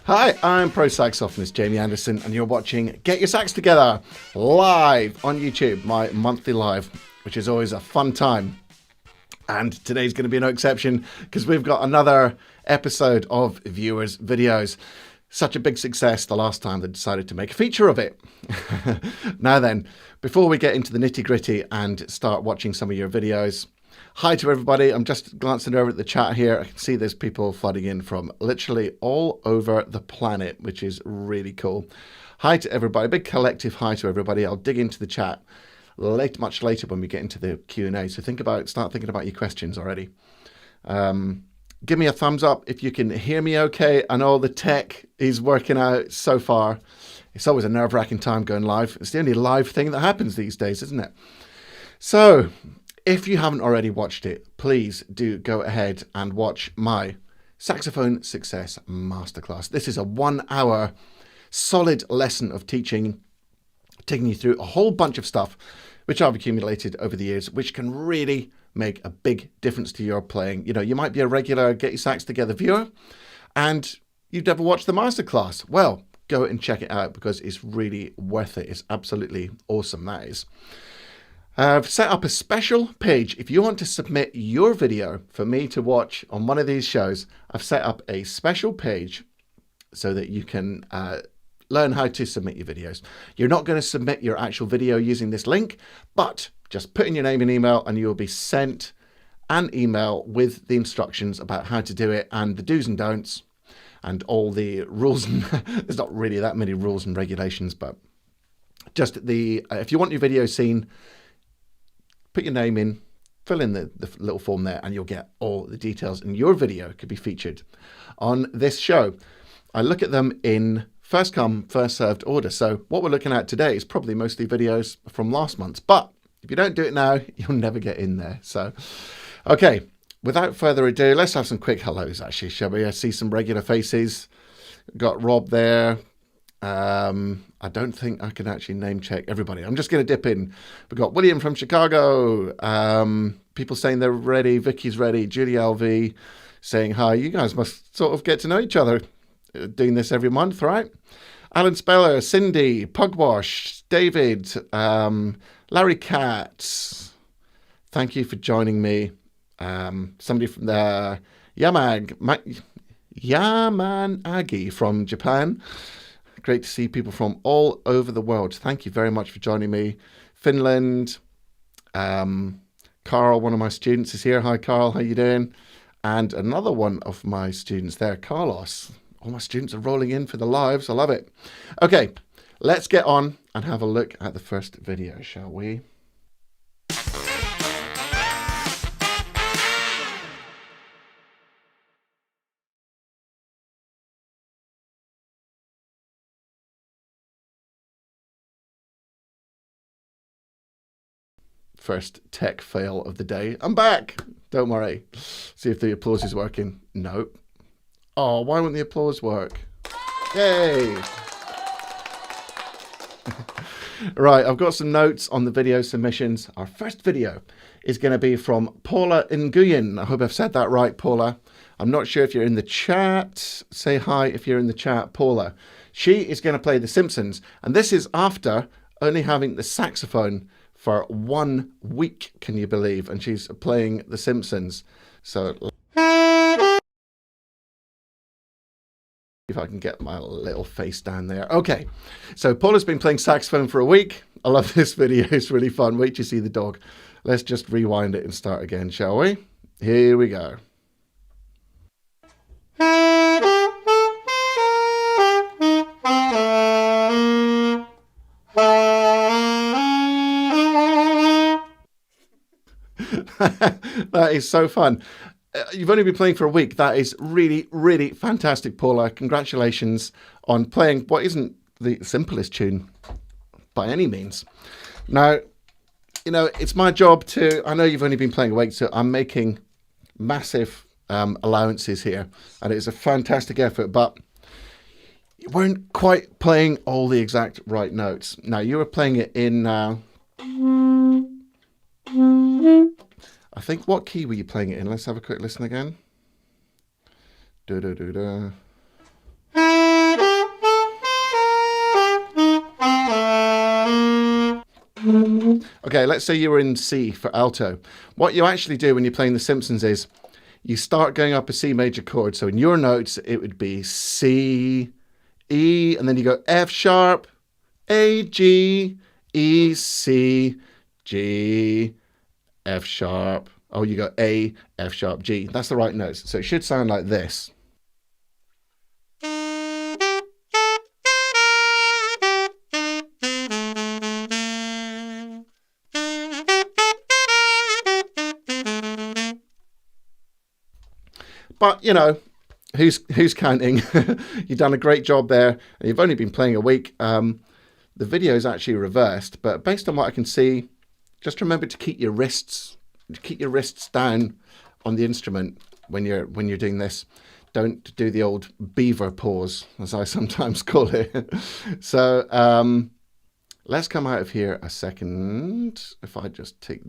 Hi, I'm pro saxophonist Jamie Anderson, and you're watching Get Your Sax Together live on YouTube, my monthly live, which is always a fun time. And today's going to be no exception because we've got another episode of viewers' videos. Such a big success the last time they decided to make a feature of it. Now then, before we get into the nitty-gritty and start watching some of your videos, hi to everybody. I'm just glancing over at the chat here. I can see there's people flooding in from literally all over the planet, which is really cool. Hi to everybody. Big collective hi to everybody. I'll dig into the chat much later when we get into the Q&A. So start thinking about your questions already. Give me a thumbs up if you can hear me okay. I know the tech is working out so far. It's always a nerve-wracking time going live. It's the only live thing that happens these days, isn't it? So if you haven't already watched it, please do go ahead and watch my Saxophone Success Masterclass. This is a 1 hour solid lesson of teaching, taking you through a whole bunch of stuff which I've accumulated over the years, which can really make a big difference to your playing. You know, you might be a regular Get Your Sax Together viewer and you've never watched the masterclass. Well, go and check it out because it's really worth it. It's absolutely awesome, that is. I've set up a special page. If you want to submit your video for me to watch on one of these shows, I've set up a special page so that you can learn how to submit your videos. You're not going to submit your actual video using this link, but just put in your name and email and you will be sent an email with the instructions about how to do it and the do's and don'ts and all the rules. There's not really that many rules and regulations, but just if you want your video seen, put your name in, fill in the little form there, and you'll get all the details, and your video could be featured on this show. I look at them in first come, first served order. So what we're looking at today is probably mostly videos from last month. But if you don't do it now, you'll never get in there. So, okay, without further ado, let's have some quick hellos, actually, shall we? I see some regular faces. Got Rob there. I don't think I can actually name check everybody. I'm just going to dip in. We've got William from Chicago. People saying they're ready. Vicky's ready. Julie LV saying hi. You guys must sort of get to know each other doing this every month, right? Alan Speller, Cindy, Pugwash, David, Larry Katz. Thank you for joining me. Somebody from the Yamanagi from Japan. Great to see people from all over the world. Thank you very much for joining me. Finland. Carl, one of my students, is here. Hi, Carl. How you doing? And another one of my students there, Carlos. All my students are rolling in for the lives. I love it. Okay, let's get on and have a look at the first video, shall we? First tech fail of the day. I'm back. Don't worry. See if the applause is working. No. Oh, why won't the applause work? Yay. Right, I've got some notes on the video submissions. Our first video is going to be from Paula Nguyen. I hope I've said that right, Paula. I'm not sure if you're in the chat. Say hi if you're in the chat, Paula. She is going to play The Simpsons, and this is after only having the saxophone for 1 week, can you believe? And she's playing The Simpsons. So if I can get my little face down there. Okay, so Paula's been playing saxophone for a week. I love this video. It's really fun. Wait till you see the dog. Let's just rewind it and start again, shall we? Here we go. That is so fun. You've only been playing for a week. That is really, really fantastic, Paula. Congratulations on playing what isn't the simplest tune by any means. Now, you know, it's my job I know you've only been playing a week, so I'm making massive allowances here. And it's a fantastic effort, but you weren't quite playing all the exact right notes. Now, you were playing it in... I think, what key were you playing it in? Let's have a quick listen again. Do do do do. Okay, let's say you were in C for alto. What you actually do when you're playing The Simpsons is you start going up a C major chord. So in your notes, it would be C, E, and then you go F sharp, A, G, E, C, G, F sharp. Oh, you go A, F sharp, G. That's the right notes. So it should sound like this. But, you know, who's counting? You've done a great job there. You've only been playing a week. The video is actually reversed, but based on what I can see, just remember to keep your wrists down on the instrument when you're doing this. Don't do the old beaver pause, as I sometimes call it. So let's come out of here a second. If I just take...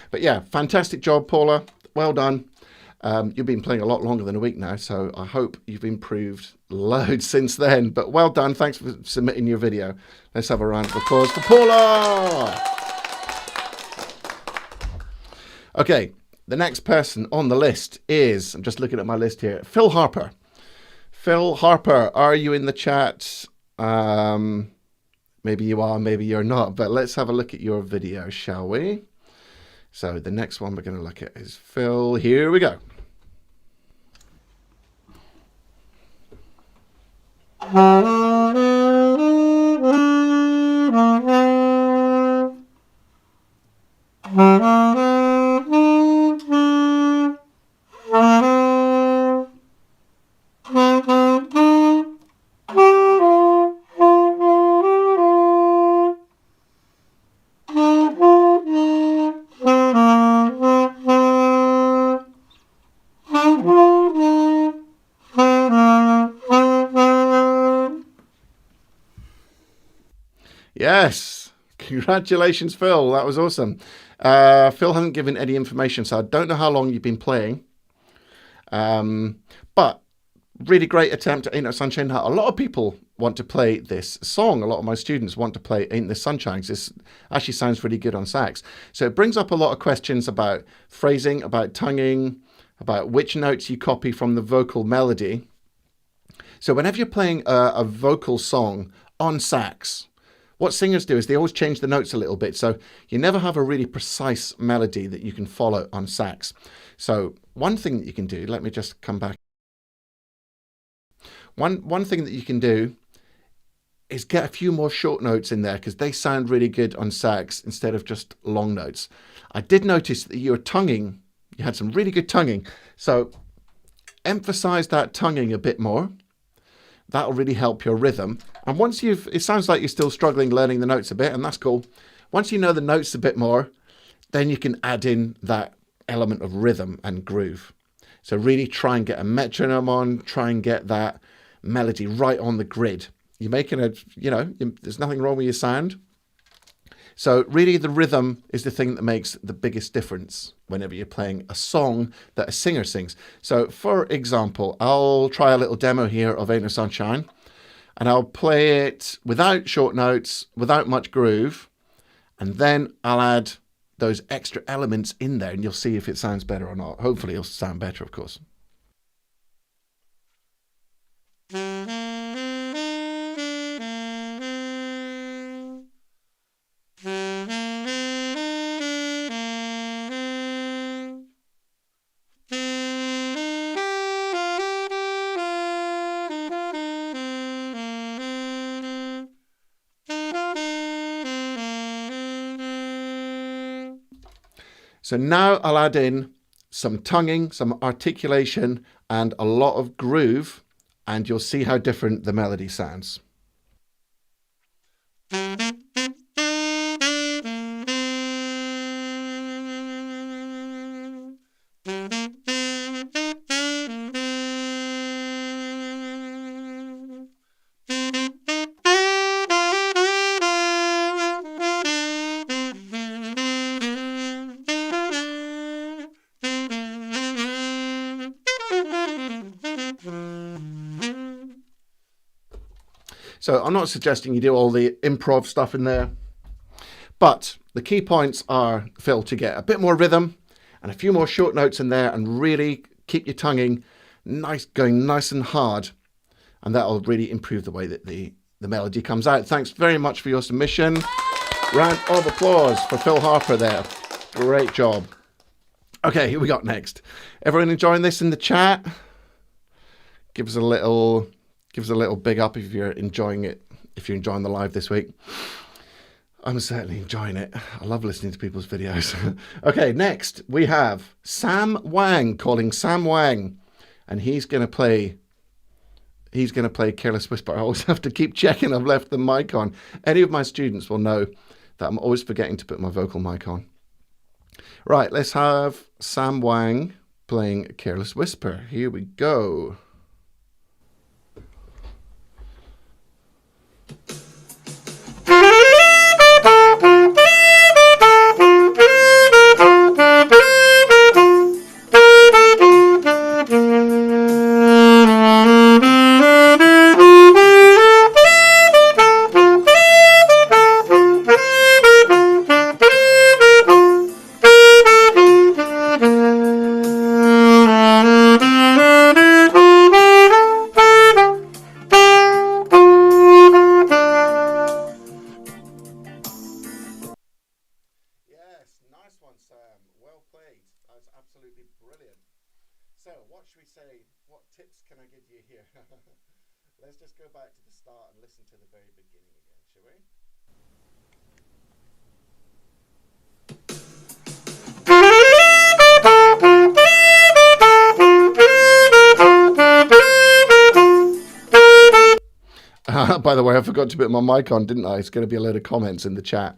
But yeah, fantastic job, Paula. Well done. You've been playing a lot longer than a week now, so I hope you've improved loads since then. But well done. Thanks for submitting your video. Let's have a round of applause for Paula. Okay, the next person on the list is, I'm just looking at my list here, Phil Harper. Phil Harper, are you in the chat? Maybe you are, maybe you're not, but let's have a look at your video, shall we? So the next one we're going to look at is Phil. Here we go. Yes, congratulations, Phil. That was awesome. Phil hasn't given any information, so I don't know how long you've been playing. But really great attempt at Ain't No Sunshine Now. A lot of people want to play this song. A lot of my students want to play Ain't This Sunshine. This actually sounds really good on sax. So it brings up a lot of questions about phrasing, about tonguing, about which notes you copy from the vocal melody. So whenever you're playing a vocal song on sax, what singers do is they always change the notes a little bit. So you never have a really precise melody that you can follow on sax. So one thing that you can do, let me just come back. One thing that you can do is get a few more short notes in there because they sound really good on sax instead of just long notes. I did notice that your tonguing, you had some really good tonguing. So emphasize that tonguing a bit more. That'll really help your rhythm. And once it sounds like you're still struggling learning the notes a bit, and that's cool. Once you know the notes a bit more, then you can add in that element of rhythm and groove. So really try and get a metronome on, try and get that melody right on the grid. You're making there's nothing wrong with your sound. So really the rhythm is the thing that makes the biggest difference whenever you're playing a song that a singer sings. So for example, I'll try a little demo here of Ain't No Sunshine, and I'll play it without short notes, without much groove, and then I'll add those extra elements in there and you'll see if it sounds better or not. Hopefully it'll sound better, of course. So now I'll add in some tonguing, some articulation, and a lot of groove, and you'll see how different the melody sounds. So I'm not suggesting you do all the improv stuff in there, But the key points are, Phil, to get a bit more rhythm and a few more short notes in there and really keep your tonguing going nice and hard. And that'll really improve the way that the melody comes out. Thanks very much for your submission. Round of applause for Phil Harper there. Great job. Okay, who we got next? Everyone enjoying this in the chat? Give us a little big up if you're enjoying it, if you're enjoying the live this week. I'm certainly enjoying it. I love listening to people's videos. Okay, next we have Sam Wang, calling Sam Wang, and he's going to play Careless Whisper. I always have to keep checking I've left the mic on. Any of my students will know that I'm always forgetting to put my vocal mic on. Right, let's have Sam Wang playing Careless Whisper. Here we go. Let's just go back to the start and listen to the very beginning again, shall we? By the way, I forgot to put my mic on, didn't I? It's going to be a load of comments in the chat.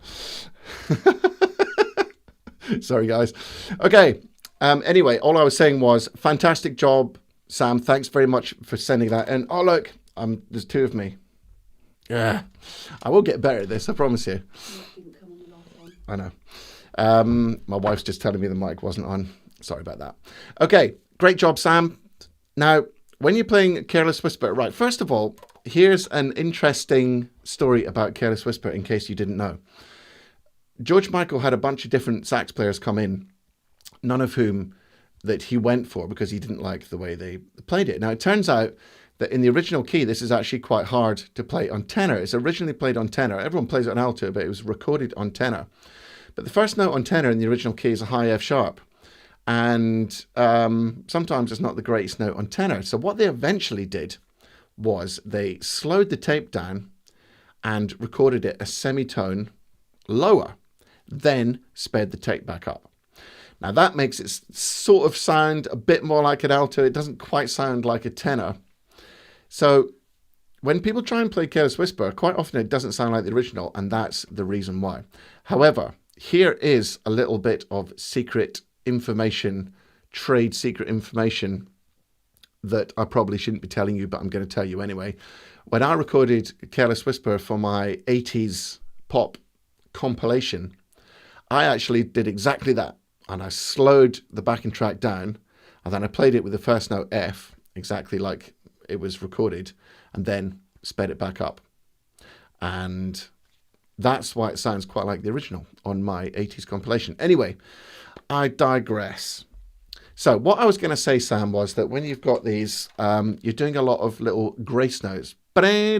Sorry, guys. Okay. Anyway, all I was saying was, fantastic job, Sam. Thanks very much for sending that. And oh, look, there's two of me. Yeah, I will get better at this, I promise you. I know. My wife's just telling me the mic wasn't on. Sorry about that. Okay, great job, Sam. Now, when you're playing Careless Whisper, right, first of all, here's an interesting story about Careless Whisper in case you didn't know. George Michael had a bunch of different sax players come in, none of whom that he went for because he didn't like the way they played it. Now, it turns out that in the original key, this is actually quite hard to play on tenor. It's originally played on tenor. Everyone plays it on alto, but it was recorded on tenor. But the first note on tenor in the original key is a high F sharp. And sometimes it's not the greatest note on tenor. So what they eventually did was they slowed the tape down and recorded it a semitone lower, then sped the tape back up. Now that makes it sort of sound a bit more like an alto. It doesn't quite sound like a tenor. So when people try and play Careless Whisper, quite often it doesn't sound like the original, and that's the reason why. However, here is a little bit of secret information, trade secret information that I probably shouldn't be telling you, but I'm going to tell you anyway. When I recorded Careless Whisper for my 80s pop compilation, I actually did exactly that. And I slowed the backing track down, and then I played it with the first note F, exactly like it was recorded, and then sped it back up. And that's why it sounds quite like the original on my 80s compilation. Anyway, I digress. So what I was going to say, Sam, was that when you've got these, you're doing a lot of little grace notes. I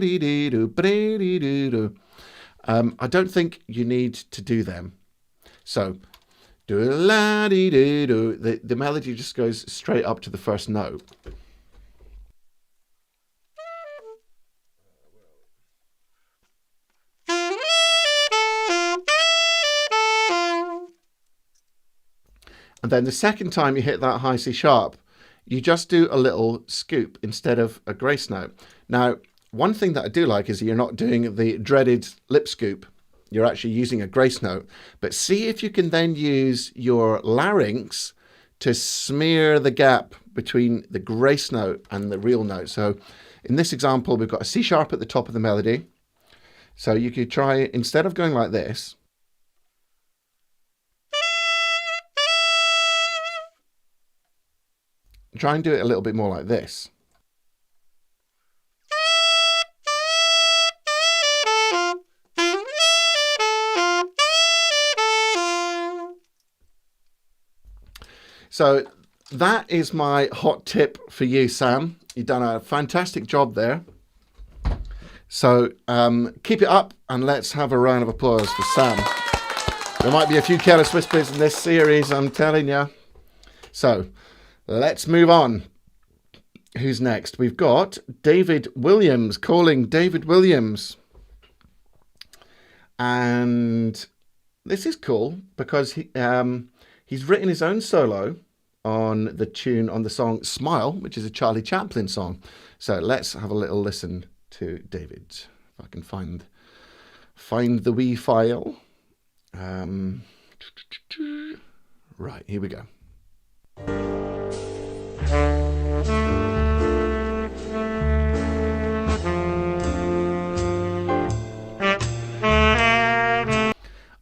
don't think you need to do them. So the melody just goes straight up to the first note. And then the second time you hit that high C sharp, you just do a little scoop instead of a grace note. Now, one thing that I do like is you're not doing the dreaded lip scoop. You're actually using a grace note. But see if you can then use your larynx to smear the gap between the grace note and the real note. So in this example, we've got a C sharp at the top of the melody. So you could try, instead of going like this, try and do it a little bit more like this. So that is my hot tip for you, Sam. You've done a fantastic job there. So keep it up, and let's have a round of applause for Sam. There might be a few careless whispers in this series, I'm telling you. So let's move on. Who's next? We've got David Williams, calling David Williams. And this is cool because he's written his own solo on the song Smile, which is a Charlie Chaplin song. So let's have a little listen to David. If I can find the wee file. Right, here we go.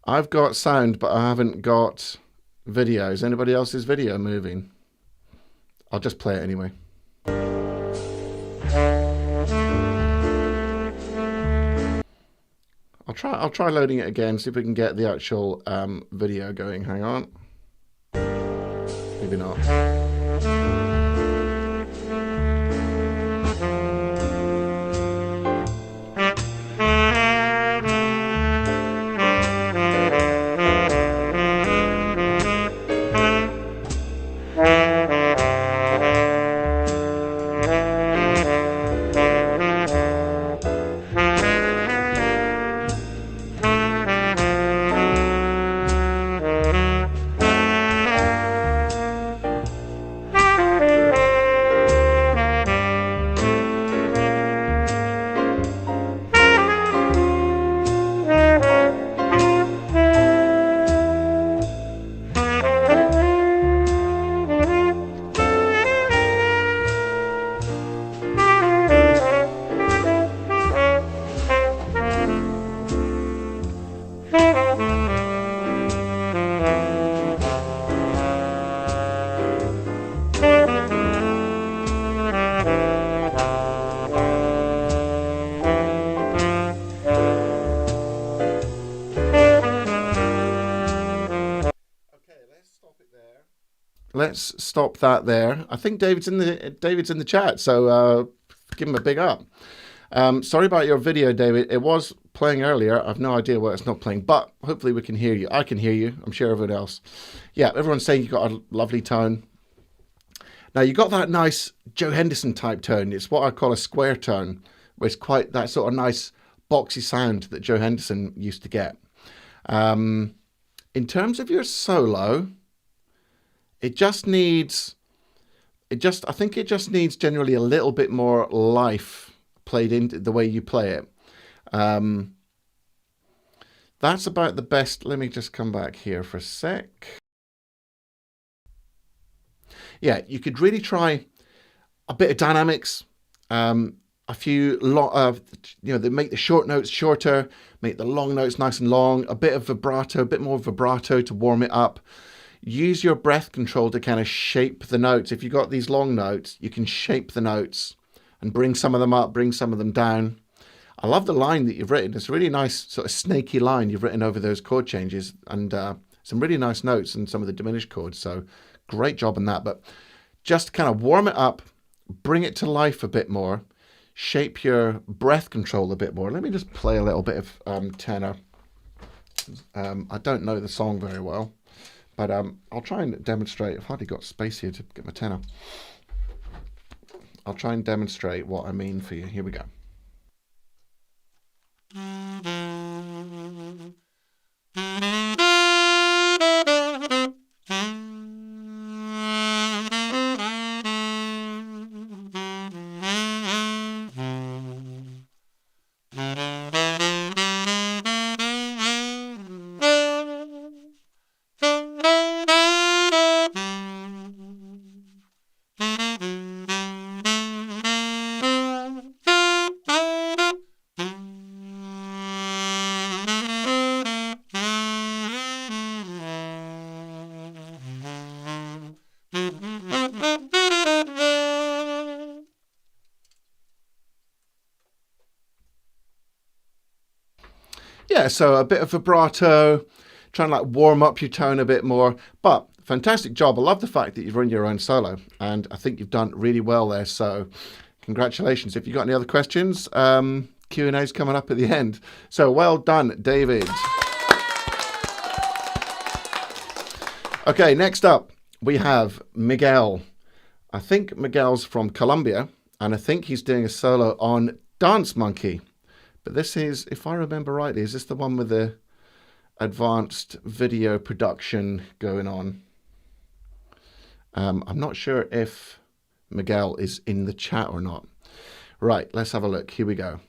I've got sound, but I haven't got video. Is anybody else's video moving? I'll just play it anyway. I'll try loading it again, see if we can get the actual video going. Hang on. Maybe not. Let's stop that there. I think David's in the chat, so give him a big up. Sorry about your video, David. It was playing earlier. I've no idea why it's not playing, but hopefully we can hear you. I can hear you. I'm sure everyone else. Yeah, everyone's saying you've got a lovely tone. Now, you got that nice Joe Henderson type tone. It's what I call a square tone, where it's quite that sort of nice boxy sound that Joe Henderson used to get. In terms of your solo, I think it just needs generally a little bit more life played into the way you play it. That's about the best. Let me just come back here for a sec. Yeah, you could really try a bit of dynamics, a few they make the short notes shorter, make the long notes nice and long, a bit of vibrato, a bit more vibrato to warm it up. Use your breath control to kind of shape the notes. If you've got these long notes, you can shape the notes and bring some of them up, bring some of them down. I love the line that you've written. It's a really nice sort of snaky line you've written over those chord changes, and some really nice notes and some of the diminished chords. So great job on that. But just kind of warm it up, bring it to life a bit more, shape your breath control a bit more. Let me just play a little bit of tenor. I don't know the song very well, but I'll try and demonstrate. I've hardly got space here to get my tenor. I'll try and demonstrate what I mean for you. Here we go. Yeah, so a bit of vibrato, trying to like warm up your tone a bit more. But fantastic job. I love the fact that you've run your own solo, and I think you've done really well there. So congratulations. If you've got any other questions, Q&A's coming up at the end. So well done, David. Okay, next up, we have Miguel. I think Miguel's from Colombia, and I think he's doing a solo on Dance Monkey. But this is, if I remember rightly, is this the one with the advanced video production going on? I'm not sure if Miguel is in the chat or not. Right, let's have a look. Here we go.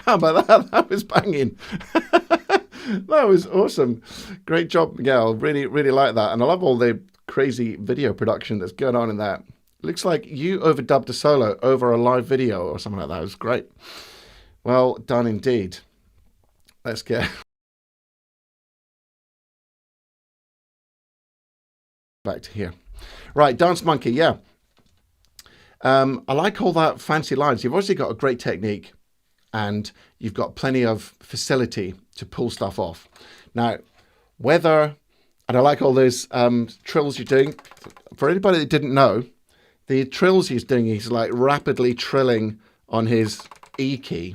How about that? That was banging. That was awesome. Great job, Miguel. Really, really like that. And I love all the crazy video production that's going on in that. Looks like you overdubbed a solo over a live video or something like that. It was great. Well done indeed. Let's get back to here. Right, Dance Monkey, yeah. I like all that fancy lines. You've obviously got a great technique, and you've got plenty of facility to pull stuff off. Now, and I like all those trills you're doing. For anybody that didn't know, the trills he's doing, he's like rapidly trilling on his E key.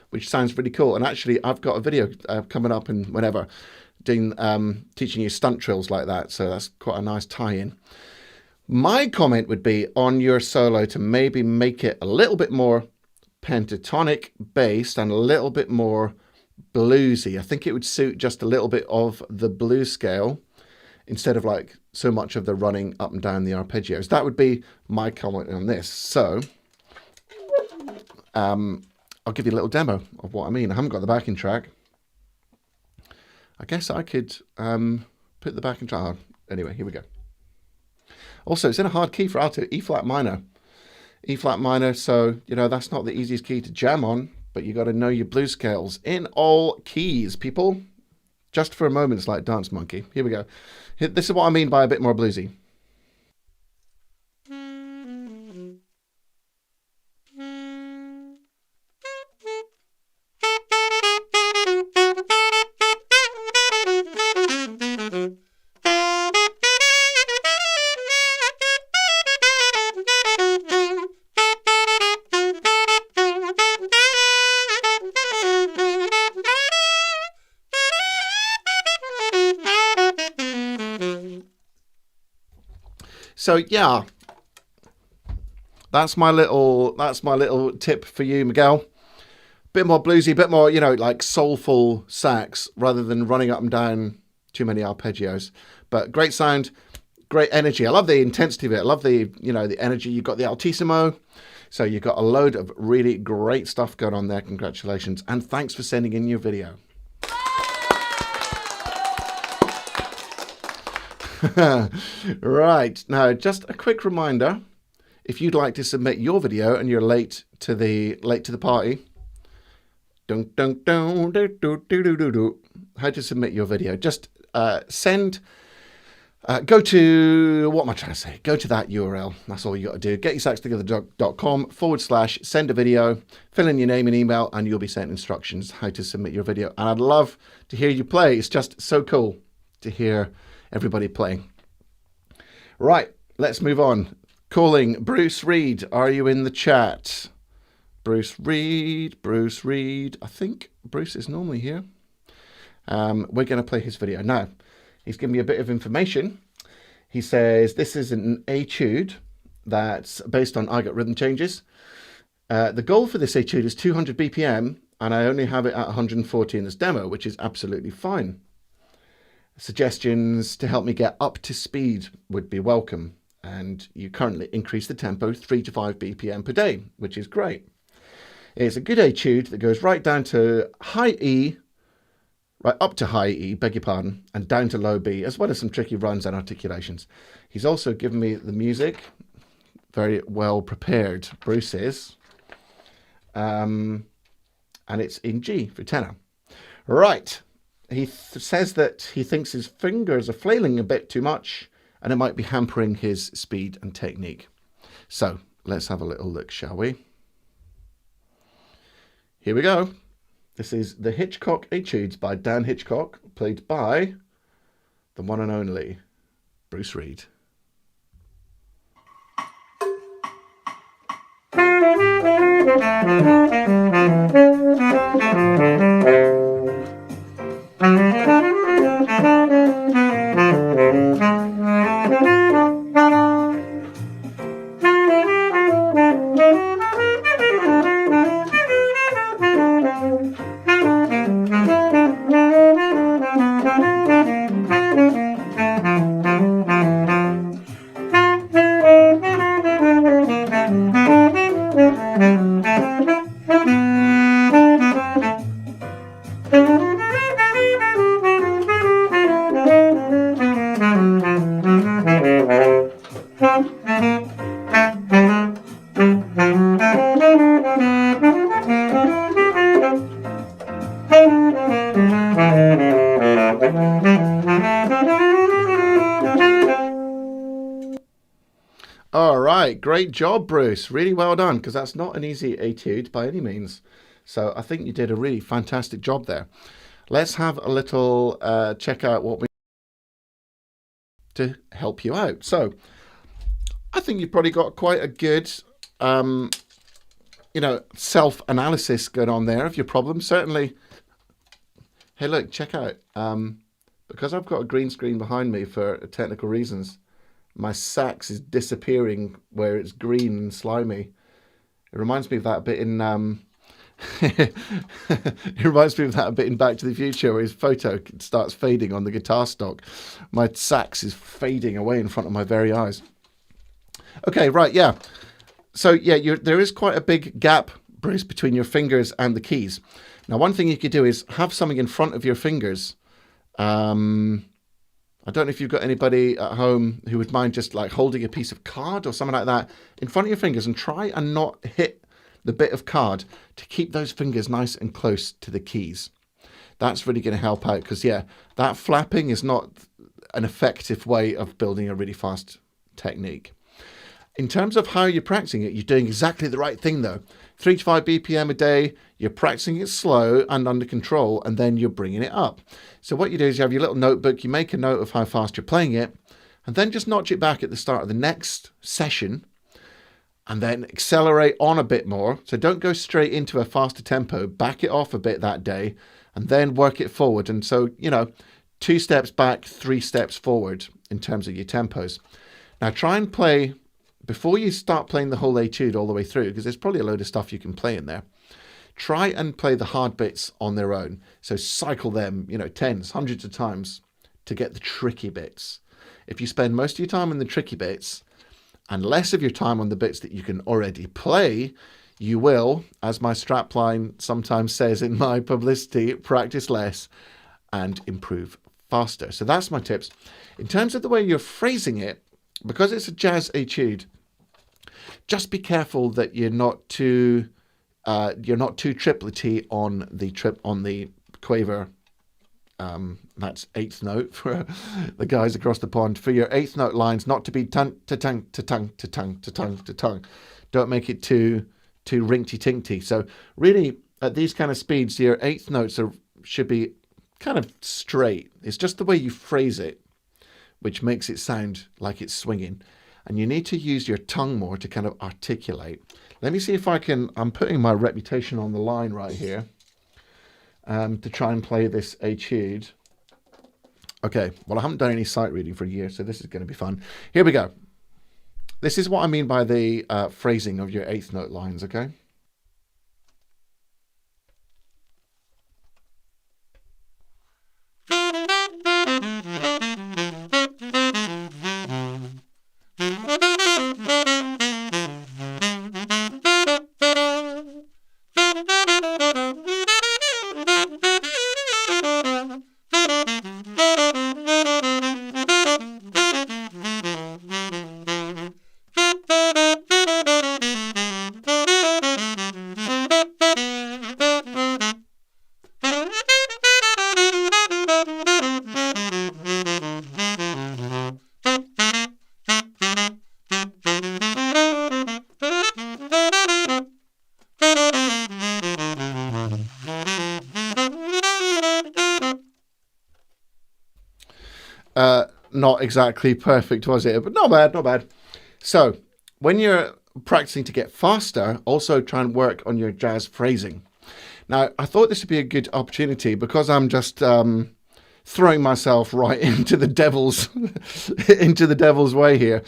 Which sounds really cool. And actually, I've got a video coming up and whenever, doing teaching you stunt trills like that, so that's quite a nice tie-in. My comment would be on your solo to maybe make it a little bit more pentatonic based and a little bit more bluesy. I think it would suit just a little bit of the blues scale instead of like so much of the running up and down the arpeggios. That would be my comment on this. So I'll give you a little demo of what I mean. I haven't got the backing track. I guess I could put the backing track on. Anyway, here we go. Also, it's in a hard key for alto, E flat minor. E flat minor, so, you know, that's not the easiest key to jam on, but you got to know your blues scales in all keys, people. Just for a moment, it's like Dance Monkey. Here we go. This is what I mean by a bit more bluesy. So yeah, that's my little tip for you, Miguel. Bit more bluesy, bit more, you know, like soulful sax rather than running up and down too many arpeggios. But great sound, great energy. I love the intensity of it. I love the, you know, the energy. You've got the altissimo. So you've got a load of really great stuff going on there. Congratulations. And thanks for sending in your video. Right, now just a quick reminder, if you'd like to submit your video and you're late to the party, how to submit your video, just send Go to, what am I trying to say? Go to that URL. That's all you got to do. getyoursaxtogether.com/send a video, fill in your name and email, and you'll be sent instructions how to submit your video. And I'd love to hear you play. It's just so cool to hear everybody playing. Right, let's move on. Calling Bruce Reed. Are you in the chat? Bruce Reed. I think Bruce is normally here. We're going to play his video. Now, he's given me a bit of information. He says this is an etude that's based on I Got Rhythm Changes. The goal for this etude is 200 BPM, and I only have it at 140 in this demo, which is absolutely fine. Suggestions to help me get up to speed would be welcome. And you currently increase the tempo 3 to 5 BPM per day, which is great. It's a good etude that goes right down to high E, right up to high E, beg your pardon, and down to low B, as well as some tricky runs and articulations. He's also given me the music, very well prepared, Bruce is, and it's in G for tenor. Right, he says that he thinks his fingers are flailing a bit too much, and it might be hampering his speed and technique. So let's have a little look, shall we? Here we go. This is the Hitchcock Etudes by Dan Hitchcock, played by the one and only Bruce Reed. All right, great job, Bruce. Really well done, because that's not an easy etude by any means. So I think you did a really fantastic job there. Let's have a little check out what we to help you out. So I think you've probably got quite a good, self-analysis going on there of your problem. Certainly. Hey, look, check out. Because I've got a green screen behind me for technical reasons, my sax is disappearing where it's green and slimy. It reminds me of that bit in it reminds me of that bit in Back to the Future where his photo starts fading on the guitar stock. My sax is fading away in front of my very eyes. Okay, right, yeah. So yeah, there is quite a big gap, Bruce, between your fingers and the keys. Now, one thing you could do is have something in front of your fingers. I don't know if you've got anybody at home who would mind just like holding a piece of card or something like that in front of your fingers, and try and not hit the bit of card to keep those fingers nice and close to the keys. That's really going to help out, because yeah, that flapping is not an effective way of building a really fast technique. In terms of how you're practicing it, you're doing exactly the right thing though. 3 to 5 BPM a day, you're practicing it slow and under control, and then you're bringing it up. So what you do is you have your little notebook, you make a note of how fast you're playing it, and then just notch it back at the start of the next session, and then accelerate on a bit more. So don't go straight into a faster tempo, back it off a bit that day, and then work it forward. And so, 2 steps back, 3 steps forward in terms of your tempos. Now try and play, before you start playing the whole etude all the way through, because there's probably a load of stuff you can play in there, try and play the hard bits on their own. So cycle them, tens, hundreds of times to get the tricky bits. If you spend most of your time on the tricky bits and less of your time on the bits that you can already play, you will, as my strapline sometimes says in my publicity, practice less and improve faster. So that's my tips. In terms of the way you're phrasing it, because it's a jazz etude, just be careful that you're not too tripletty on the quaver That's eighth note for the guys across the pond. For your eighth note lines, not to be tongue to tongue to tongue to tongue to tongue to tongue. Don't make it too rinky-tinky. So really, at these kind of speeds, your eighth notes should be kind of straight. It's just the way you phrase it, which makes it sound like it's swinging. And you need to use your tongue more to kind of articulate. Let me see if I can, I'm putting my reputation on the line right here to try and play this etude. Okay, well, I haven't done any sight reading for a year, so this is going to be fun. Here we go. This is what I mean by the phrasing of your eighth note lines, okay? Not exactly perfect, was it? But not bad, not bad. So when you're practicing to get faster, also try and work on your jazz phrasing. Now, I thought this would be a good opportunity because I'm just throwing myself right into the devil's way here.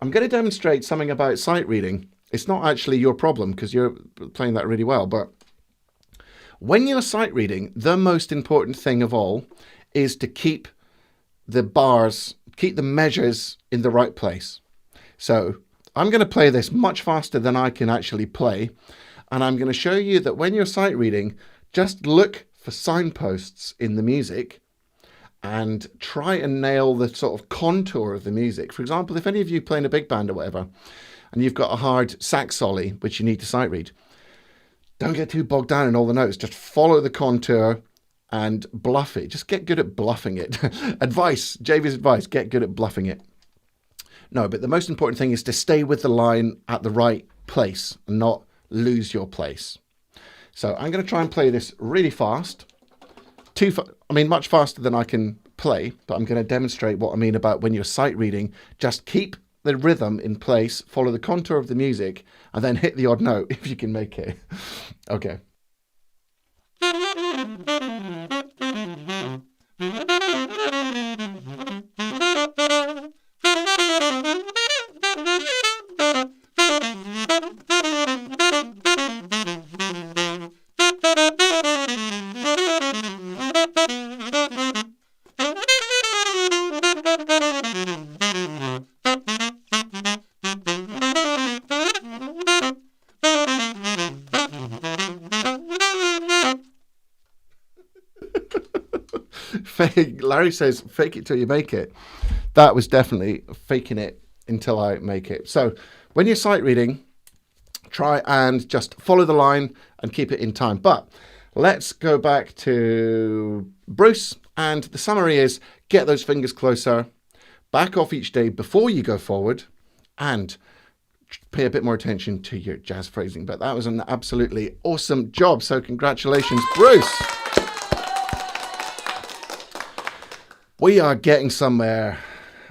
I'm going to demonstrate something about sight reading. It's not actually your problem because you're playing that really well. But when you're sight reading, the most important thing of all is to keep the bars, keep the measures in the right place. So I'm going to play this much faster than I can actually play. And I'm going to show you that when you're sight reading, just look for signposts in the music and try and nail the sort of contour of the music. For example, if any of you play in a big band or whatever, and you've got a hard sax soli, which you need to sight read, don't get too bogged down in all the notes. Just follow the contour and bluff it. Just get good at bluffing it. Advice, JV's advice, get good at bluffing it. No, but the most important thing is to stay with the line at the right place and not lose your place. So I'm going to try and play this really fast. Much faster than I can play, but I'm going to demonstrate what I mean about when you're sight reading. Just keep the rhythm in place, follow the contour of the music, and then hit the odd note if you can make it. Okay. Larry says, fake it till you make it. That was definitely faking it until I make it. So when you're sight reading, try and just follow the line and keep it in time. But let's go back to Bruce. And the summary is get those fingers closer, back off each day before you go forward, and pay a bit more attention to your jazz phrasing. But that was an absolutely awesome job. So congratulations, Bruce. We are getting somewhere.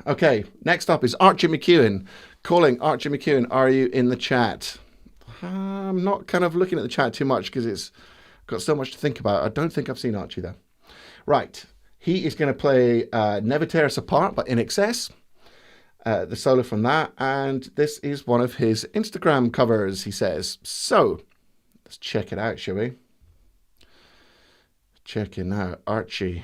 Okay, next up is Archie McEwen. Calling Archie McEwen, are you in the chat? I'm not kind of looking at the chat too much because it's got so much to think about. I don't think I've seen Archie there. Right, he is going to play Never Tear Us Apart by In Excess, the solo from that. And this is one of his Instagram covers, he says. So, let's check it out, shall we? Checking out Archie.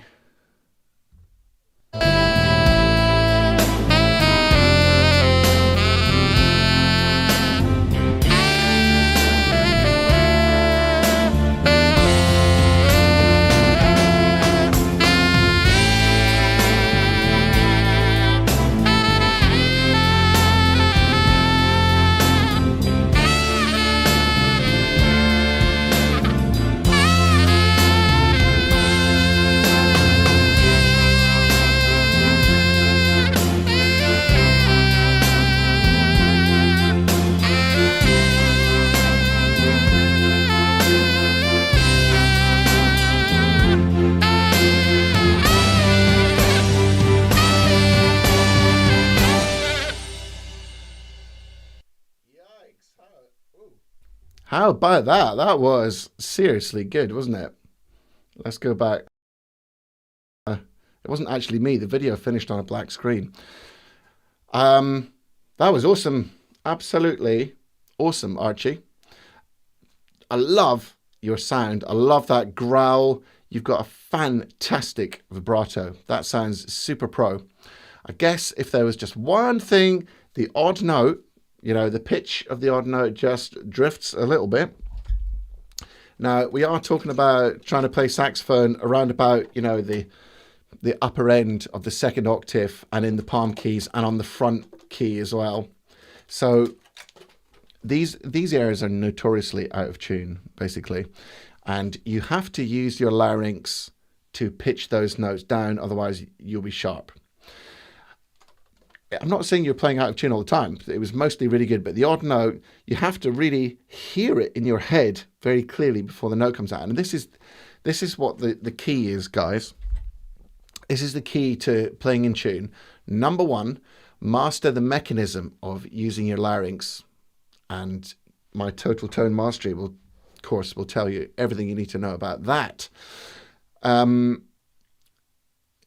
How about that? That was seriously good, wasn't it? Let's go back. It wasn't actually me. The video finished on a black screen. That was awesome. Absolutely awesome, Archie. I love your sound. I love that growl. You've got a fantastic vibrato. That sounds super pro. I guess if there was just one thing, the odd note, you know, the pitch of the odd note just drifts a little bit. Now, we are talking about trying to play saxophone around about, you know, the upper end of the second octave and in the palm keys and on the front key as well. So these areas are notoriously out of tune, basically. And you have to use your larynx to pitch those notes down, otherwise you'll be sharp. I'm not saying you're playing out of tune all the time. It was mostly really good, but the odd note, you have to really hear it in your head very clearly before the note comes out. And this is what the key is, guys. This is the key to playing in tune. Number one, master the mechanism of using your larynx. And my Total Tone Mastery course will tell you everything you need to know about that.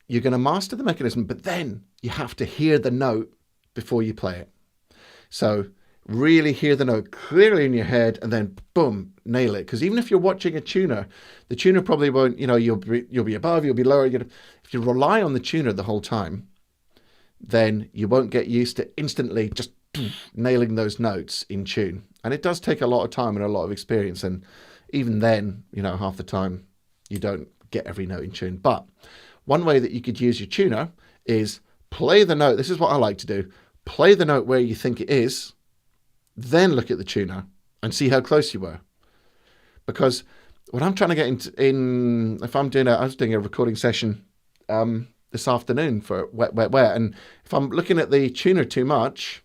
You're going to master the mechanism, but then you have to hear the note before you play it. So really hear the note clearly in your head and then boom, nail it. Because even if you're watching a tuner, the tuner probably won't, you know, you'll be above, you'll be lower. If you rely on the tuner the whole time, then you won't get used to instantly just nailing those notes in tune. And it does take a lot of time and a lot of experience. And even then, you know, half the time you don't get every note in tune. But one way that you could use your tuner is play the note. This is what I like to do. Play the note where you think it is, then look at the tuner and see how close you were. Because what I'm trying to get in if I was doing a recording session this afternoon for Wet, Wet, Wet. And if I'm looking at the tuner too much,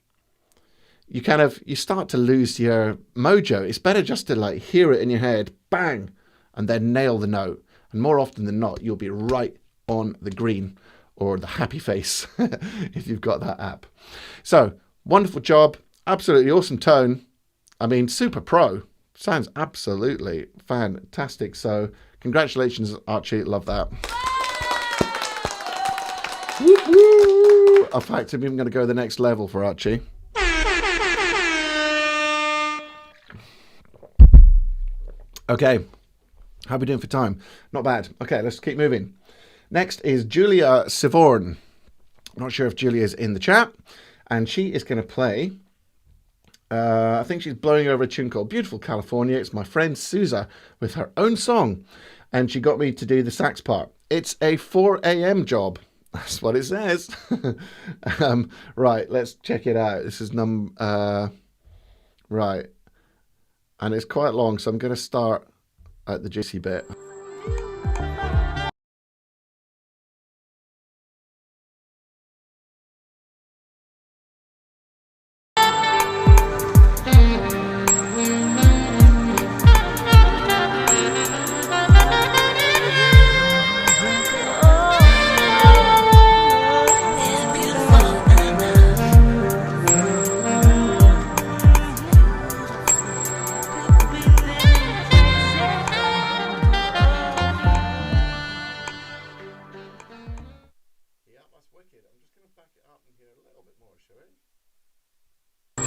you start to lose your mojo. It's better just to like hear it in your head, bang, and then nail the note. And more often than not, you'll be right on the green or the happy face if you've got that app. So wonderful job. Absolutely awesome tone. I mean, super pro. Sounds absolutely fantastic. So congratulations, Archie. Love that. Woo woo. In fact, I'm even going to go to the next level for Archie. Okay, how are we doing for time? Not bad. Okay, let's keep moving. Next is Julia Sivorn. I'm not sure if Julia's in the chat. And she is going to play, I think she's blowing over a tune called Beautiful California. It's my friend Sousa with her own song. And she got me to do the sax part. It's a 4 a.m. job. That's what it says. Right, let's check it out. This is right. And it's quite long, so I'm going to start at the juicy bit.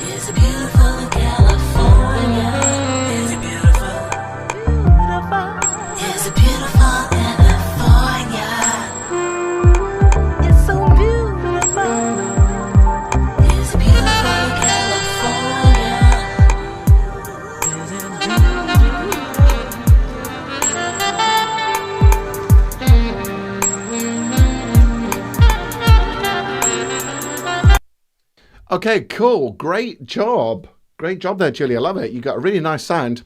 It's beautiful in California. It's beautiful. It's beautiful California. It's so beautiful. It's beautiful California. Okay, cool. Great job. Great job there, Julia. I love it. You got a really nice sound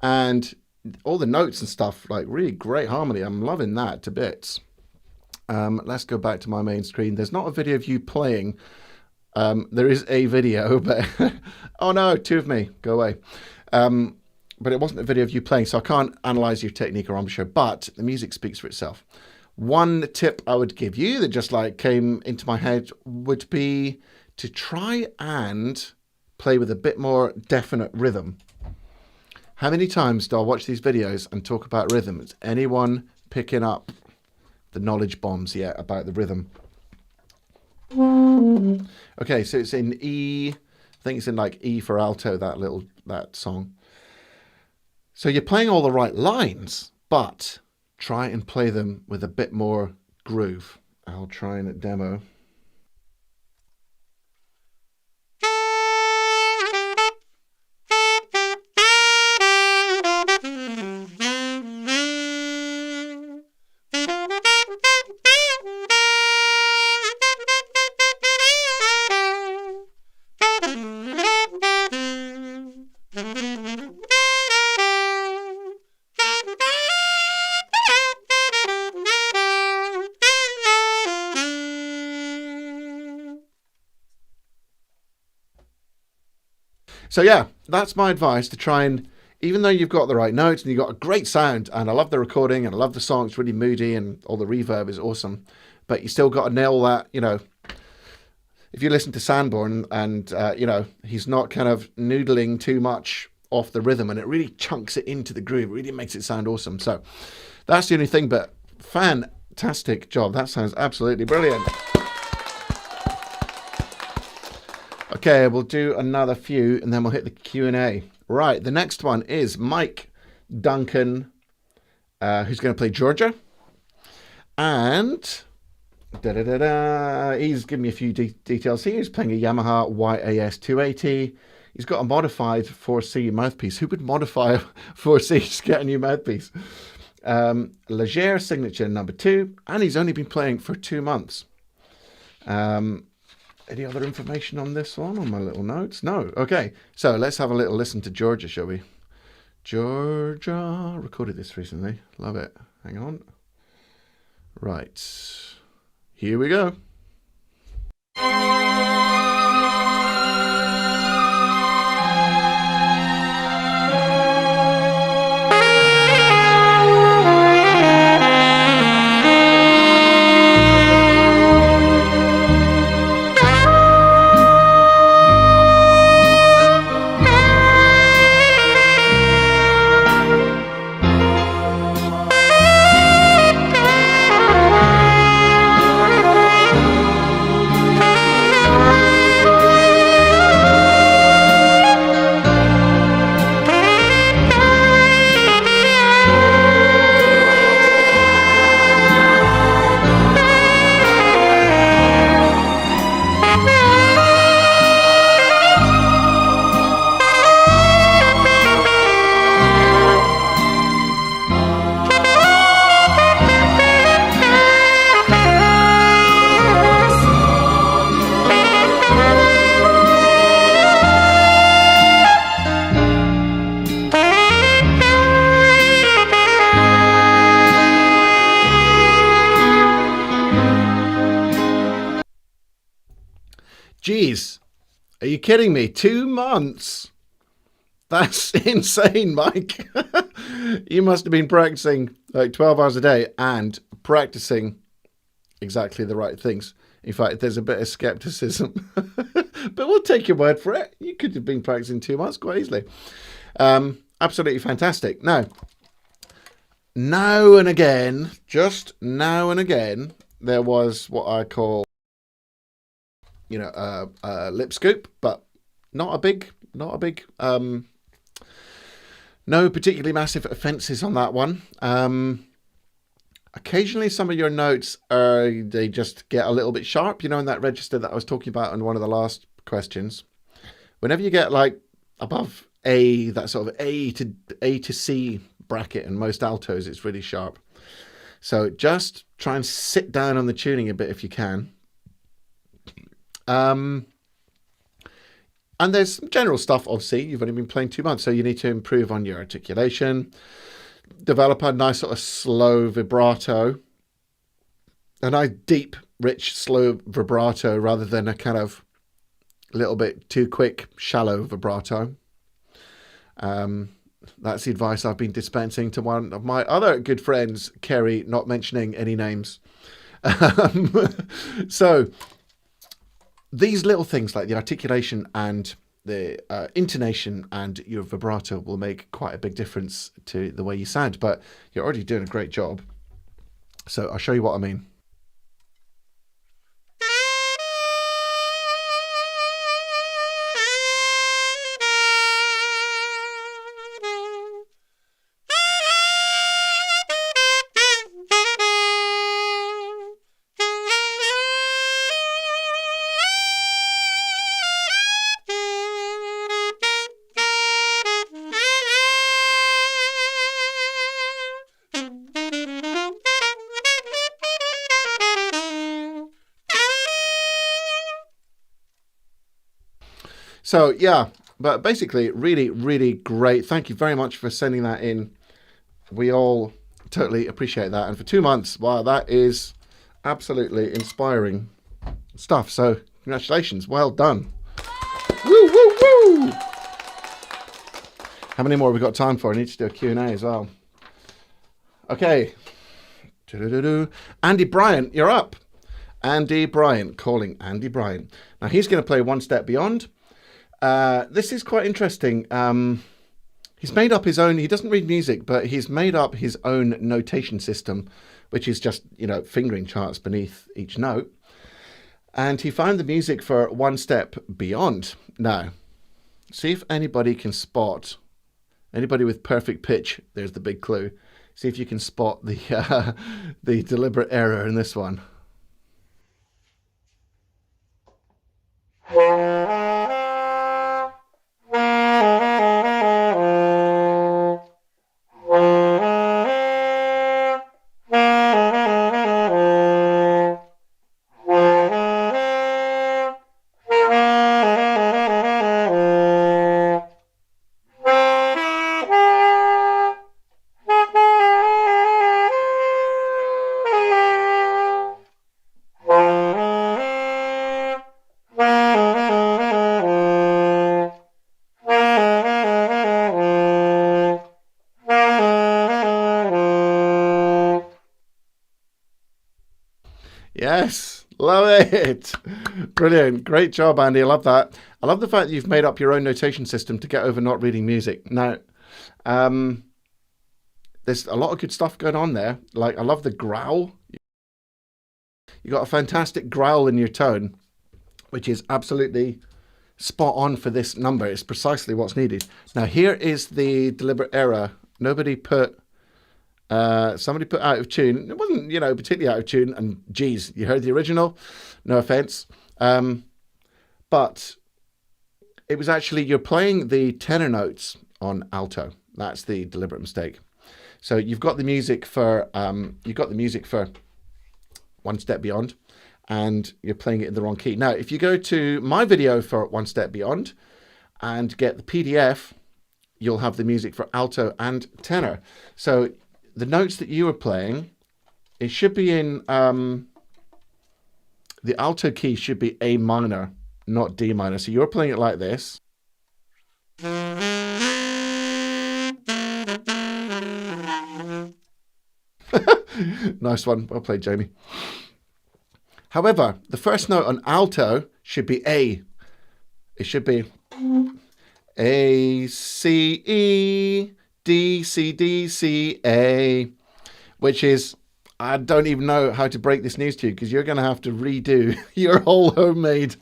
and all the notes and stuff, like really great harmony. I'm loving that to bits. Let's go back to my main screen. There's not a video of you playing. There is a video, but oh no, two of me. Go away. But it wasn't a video of you playing, so I can't analyze your technique or embouchure, but the music speaks for itself. One tip I would give you that just like came into my head would be to try and play with a bit more definite rhythm. How many times do I watch these videos and talk about rhythm? Is anyone picking up the knowledge bombs yet about the rhythm? Okay, so it's in E. I think it's in like E for alto, that song. So you're playing all the right lines, but try and play them with a bit more groove. I'll try and demo. So yeah, that's my advice, to try and, even though you've got the right notes and you've got a great sound, and I love the recording and I love the song, it's really moody and all the reverb is awesome, but you still got to nail that, you know. If you listen to Sanborn and, you know, he's not kind of noodling too much off the rhythm and it really chunks it into the groove, it really makes it sound awesome. So that's the only thing, but fantastic job. That sounds absolutely brilliant. Okay, we'll do another few and then we'll hit the Q&A. Right, the next one is Mike Duncan, who's going to play Georgia. And he's given me a few details. He's playing a Yamaha YAS 280. He's got a modified 4C mouthpiece. Who would modify a 4C to get a new mouthpiece? Leger signature number 2, and he's only been playing for 2 months. Any other information on this one on my little notes? No. Okay, so let's have a little listen to Georgia, shall we? Georgia. Recorded this recently. Love it. Hang on. Right. Here we go. Jeez, are you kidding me? 2 months? That's insane, Mike. You must have been practicing like 12 hours a day and practicing exactly the right things. In fact, there's a bit of skepticism, but we'll take your word for it. You could have been practicing 2 months quite easily. Absolutely fantastic. Now and again, just now and again, there was what I call, a lip scoop, but not a big, no particularly massive offences on that one. Occasionally some of your notes they just get a little bit sharp, in that register that I was talking about in one of the last questions. Whenever you get like above A, that sort of A to C bracket in most altos, it's really sharp. So just try and sit down on the tuning a bit if you can. And there's some general stuff, obviously. You've only been playing 2 months, so you need to improve on your articulation, develop a nice sort of slow vibrato, a nice deep, rich, slow vibrato rather than a kind of little bit too quick, shallow vibrato. That's the advice I've been dispensing to one of my other good friends, Kerry, not mentioning any names. So these little things like the articulation and intonation and your vibrato will make quite a big difference to the way you sound. But you're already doing a great job. So I'll show you what I mean. So yeah, but basically really, really great. Thank you very much for sending that in. We all totally appreciate that. And for 2 months, wow, that is absolutely inspiring stuff. So congratulations, well done. Woo, woo, woo. How many more have we got time for? I need to do a Q&A as well. Okay. Andy Bryant, you're up. Andy Bryant, calling Andy Bryant. Now he's going to play One Step Beyond. This is quite interesting. He's made up his own, he doesn't read music, but he's made up his own notation system, which is just, fingering charts beneath each note. And he found the music for One Step Beyond. Now, see if anybody can spot, anybody with perfect pitch, there's the big clue. See if you can spot the the deliberate error in this one. Yes, love it. Brilliant. Great job, Andy. I love that. I love the fact that you've made up your own notation system to get over not reading music. Now, there's a lot of good stuff going on there. Like, I love the growl. You got a fantastic growl in your tone, which is absolutely spot on for this number. It's precisely what's needed. Now, here is the deliberate error. Somebody put out of tune. It wasn't, particularly out of tune. And geez, you heard the original. No offense. But it was actually, you're playing the tenor notes on alto. That's the deliberate mistake. So you've got the music for, One Step Beyond, and you're playing it in the wrong key. Now, if you go to my video for One Step Beyond and get the PDF, you'll have the music for alto and tenor. So the notes that you were playing, it should be in, the alto key should be A minor, not D minor. So you're playing it like this. Nice one. Well played, Jamie. However, the first note on alto should be A. It should be A, C, E, D, C, D, C, A, which is, I don't even know how to break this news to you, because you're going to have to redo your whole homemade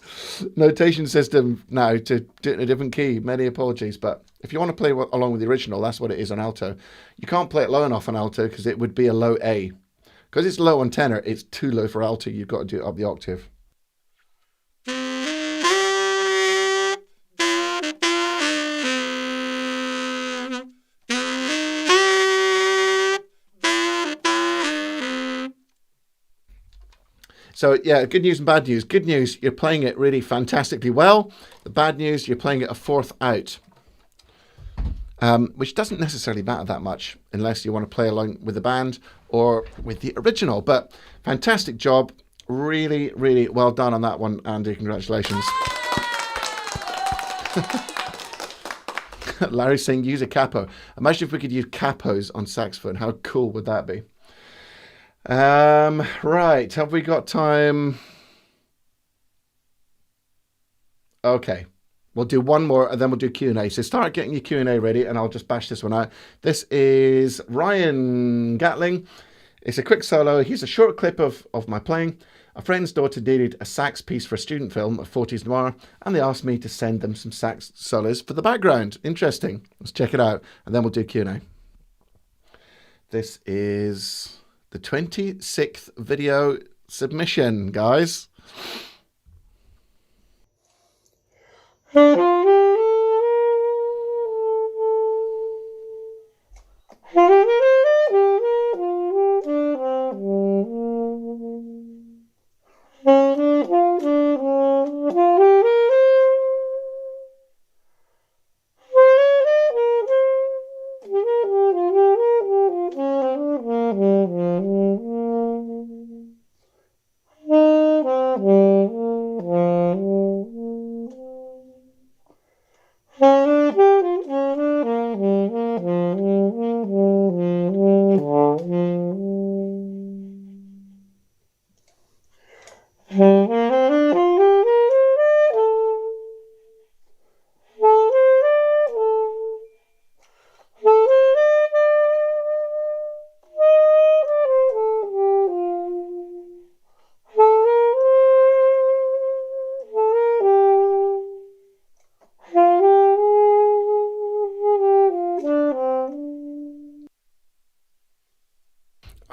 notation system now to do it in a different key. Many apologies, but if you want to play along with the original, that's what it is on alto. You can't play it low enough on alto because it would be a low A. Because it's low on tenor, it's too low for alto. You've got to do it up the octave. So yeah, good news and bad news. Good news, you're playing it really fantastically well. The bad news, you're playing it a fourth out, which doesn't necessarily matter that much unless you want to play along with the band or with the original. But fantastic job. Really, really well done on that one, Andy. Congratulations. Larry's saying use a capo. Imagine if we could use capos on saxophone. How cool would that be? Right, have we got time? Okay, We'll do one more and then we'll do Q&A. So start getting your Q&A ready and I'll just bash this one out. This is Ryan Gatling. It's a quick solo. Here's a short clip of my playing. A friend's daughter needed a sax piece for a student film, a 40s noir, and they asked me to send them some sax solos for the background. Interesting. Let's check it out and then we'll do Q&A. This is the 26th video submission, guys.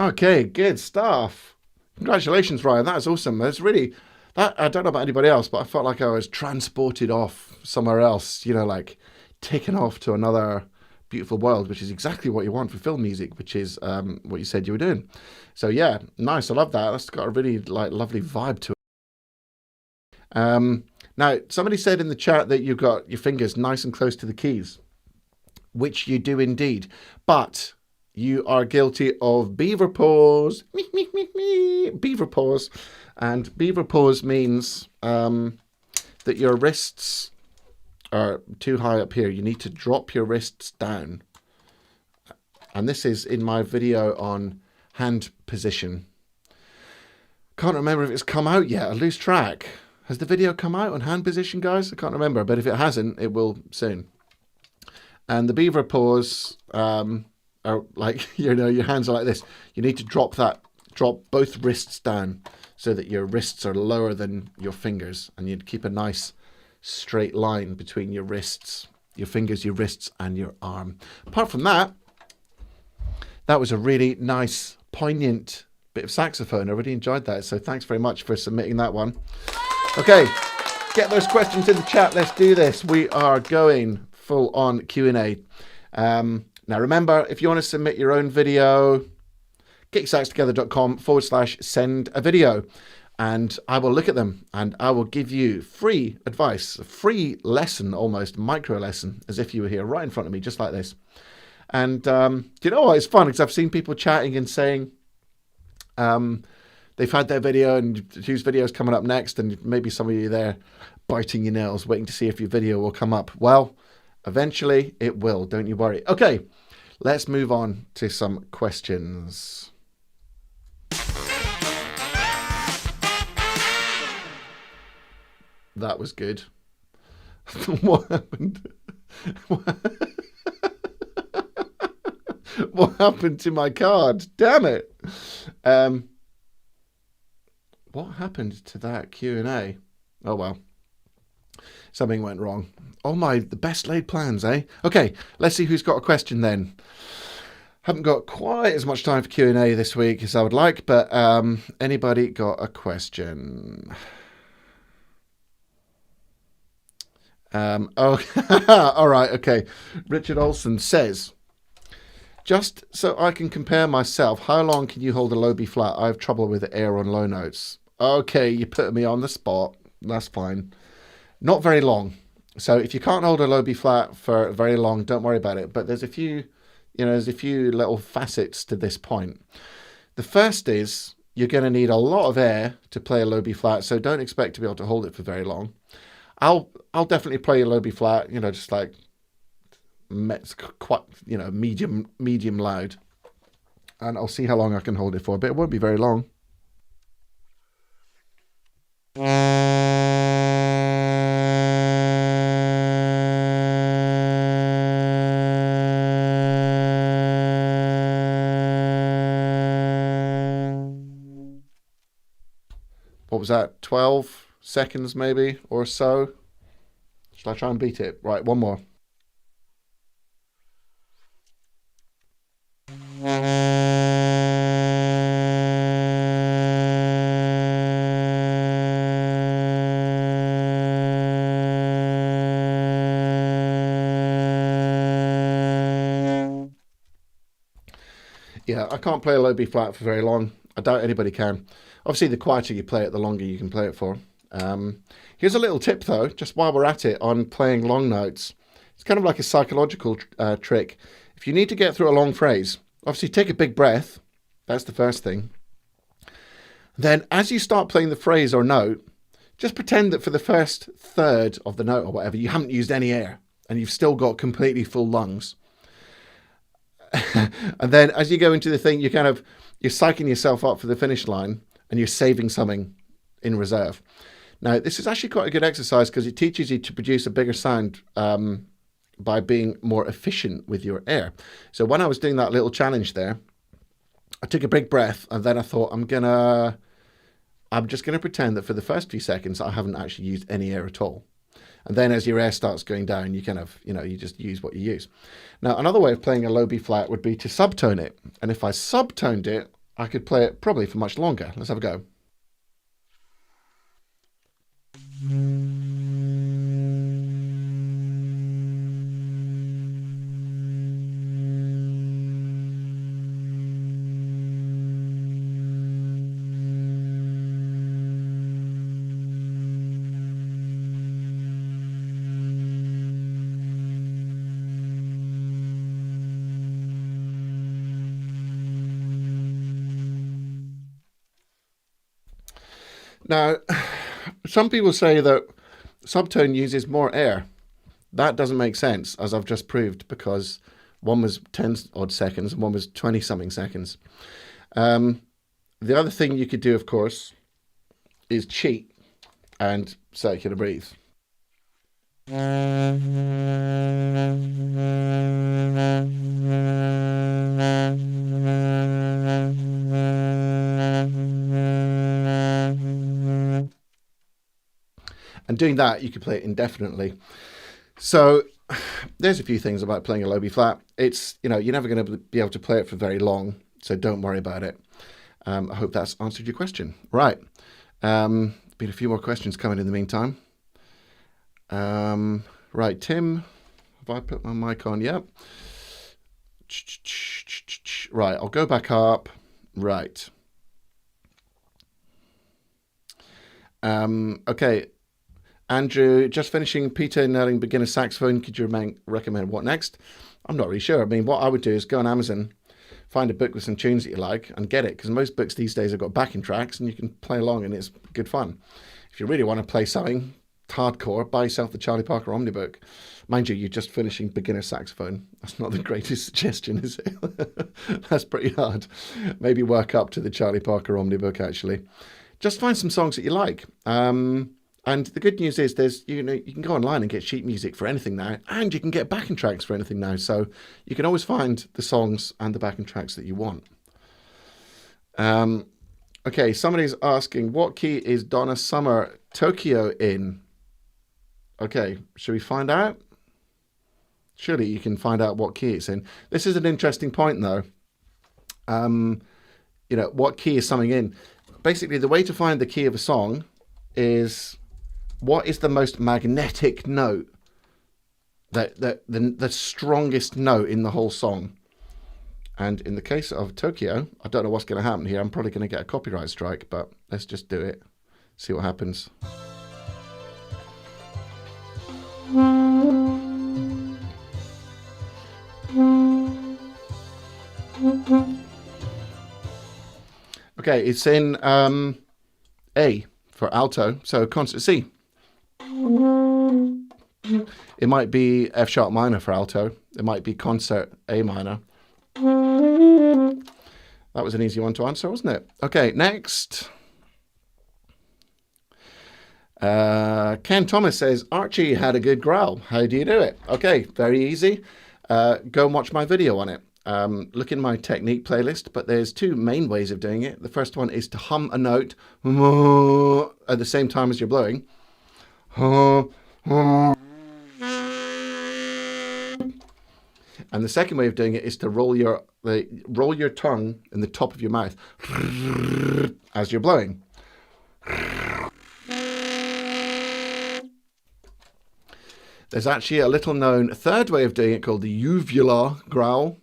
Okay, good stuff. Congratulations, Ryan. That was awesome. That's really, that, I don't know about anybody else, but I felt like I was transported off somewhere else, you know, like taken off to another beautiful world, which is exactly what you want for film music, which is what you said you were doing. So yeah, nice. I love that. That's got a really like lovely vibe to it. Now, somebody said in the chat that you've got your fingers nice and close to the keys, which you do indeed, but you are guilty of beaver paws. Beaver paws. And beaver paws means that your wrists are too high up here. You need to drop your wrists down. And this is in my video on hand position. Can't remember if it's come out yet. I lose track. Has the video come out on hand position, guys? I can't remember, but if it hasn't, it will soon. And the beaver paws are like, you know, your hands are like this. You need to drop both wrists down so that your wrists are lower than your fingers, and you'd keep a nice straight line between your wrists, your fingers, your wrists, and your arm. Apart from that, that was a really nice, poignant bit of saxophone. I really enjoyed that. So thanks very much for submitting that one. Okay, get those questions in the chat. Let's do this. We are going full on Q&A. Now, remember, if you want to submit your own video, getyoursaxtogether.com/send a video, and I will look at them and I will give you free advice, a free lesson, almost micro lesson, as if you were here right in front of me, just like this. And do you know what? It's fun because I've seen people chatting and saying they've had their video and whose video is coming up next, and maybe some of you there biting your nails, waiting to see if your video will come up. Well, eventually it will, don't you worry. Okay, let's move on to some questions. That was good. What happened? What happened to my card? Damn it. What happened to that Q&A? Oh, well. Something went wrong. Oh my, the best laid plans, eh? Okay, let's see who's got a question then. Haven't got quite as much time for Q&A this week as I would like, but anybody got a question? Oh, all right, okay. Richard Olson says, just so I can compare myself, how long can you hold a low B flat? I have trouble with the air on low notes. Okay, you put me on the spot. That's fine. Not very long. So if you can't hold a low B flat for very long, don't worry about it. But there's a few, there's a few little facets to this point. The first is you're going to need a lot of air to play a low B flat, so don't expect to be able to hold it for very long. I'll definitely play a low B flat, just like quite, medium loud, and I'll see how long I can hold it for, but it won't be very long. was that, 12 seconds maybe or so. Should I try and beat it? Right, one more. Yeah, I can't play a low B flat for very long. I doubt anybody can. Obviously, the quieter you play it, the longer you can play it for. Here's a little tip, though, just while we're at it, on playing long notes. It's kind of like a psychological trick. If you need to get through a long phrase, obviously take a big breath. That's the first thing. Then, as you start playing the phrase or note, just pretend that for the first third of the note or whatever, you haven't used any air and you've still got completely full lungs. And then as you go into the thing, you're psyching yourself up for the finish line and you're saving something in reserve. Now, this is actually quite a good exercise because it teaches you to produce a bigger sound by being more efficient with your air. So when I was doing that little challenge there, I took a big breath and then I thought, I'm just going to pretend that for the first few seconds, I haven't actually used any air at all. And then as your air starts going down, you you just use what you use. Now, another way of playing a low B flat would be to subtone it. And if I subtoned it, I could play it probably for much longer. Let's have a go. Now, some people say that subtone uses more air. That doesn't make sense, as I've just proved, because one was 10 odd seconds and one was 20 something seconds. The other thing you could do, of course, is cheat and circular breathe. And doing that, you could play it indefinitely. So there's a few things about playing a low B flat. It's, you're never going to be able to play it for very long, so don't worry about it. I hope that's answered your question. Right. Been a few more questions coming in the meantime. Right, Tim, have I put my mic on? Yep. Right, I'll go back up. Right. Okay. Andrew, just finishing Peter nailing beginner saxophone. Could you recommend what next? I'm not really sure. I mean, what I would do is go on Amazon, find a book with some tunes that you like and get it, because most books these days have got backing tracks and you can play along and it's good fun. If you really want to play something hardcore, buy yourself the Charlie Parker Omnibook. Mind you, you're just finishing beginner saxophone. That's not the greatest suggestion, is it? That's pretty hard. Maybe work up to the Charlie Parker Omnibook, actually. Just find some songs that you like. And the good news is there's, you can go online and get sheet music for anything now, and you can get backing tracks for anything now. So you can always find the songs and the backing tracks that you want. Okay, somebody's asking, what key is Donna Summer Tokyo in? Okay, should we find out? Surely you can find out what key it's in. This is an interesting point, though. What key is something in? Basically, the way to find the key of a song is, what is the most magnetic note, the strongest note in the whole song? And in the case of Tokyo, I don't know what's going to happen here. I'm probably going to get a copyright strike, but let's just do it. See what happens. Okay, it's in A for alto, so concert C. It might be F sharp minor for alto. It might be concert A minor. That was an easy one to answer, wasn't it? Okay, next. Ken Thomas says, Archie had a good growl. How do you do it? Okay, very easy. Go and watch my video on it. look in my technique playlist, but there's two main ways of doing it. The first one is to hum a note at the same time as you're blowing. And the second way of doing it is to roll your tongue in the top of your mouth as you're blowing. There's actually a little known third way of doing it called the uvula growl,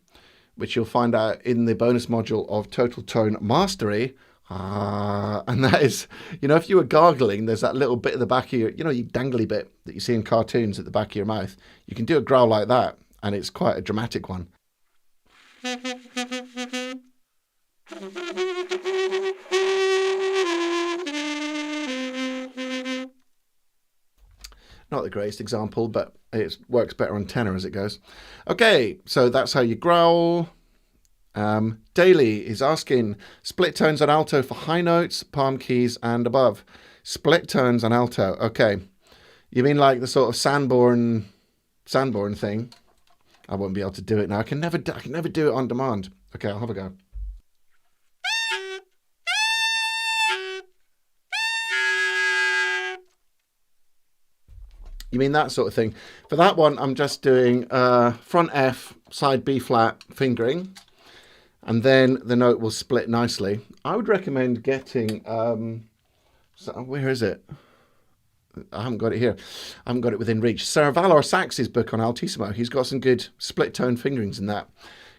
which you'll find out in the bonus module of Total Tone Mastery. And that is, if you were gargling, there's that little bit at the back of your, you dangly bit that you see in cartoons at the back of your mouth. You can do a growl like that, and it's quite a dramatic one. Not the greatest example, but it works better on tenor as it goes. Okay, so that's how you growl. Daly is asking, split tones on alto for high notes, palm keys and above. Split tones on alto. Okay. You mean like the sort of Sanborn thing? I won't be able to do it now. I can never do it on demand. Okay, I'll have a go. You mean that sort of thing? For that one, I'm just doing front F, side B flat fingering, and then the note will split nicely. I would recommend getting, where is it? I haven't got it here. I haven't got it within reach. Sir Valor Sax's book on altissimo. He's got some good split tone fingerings in that.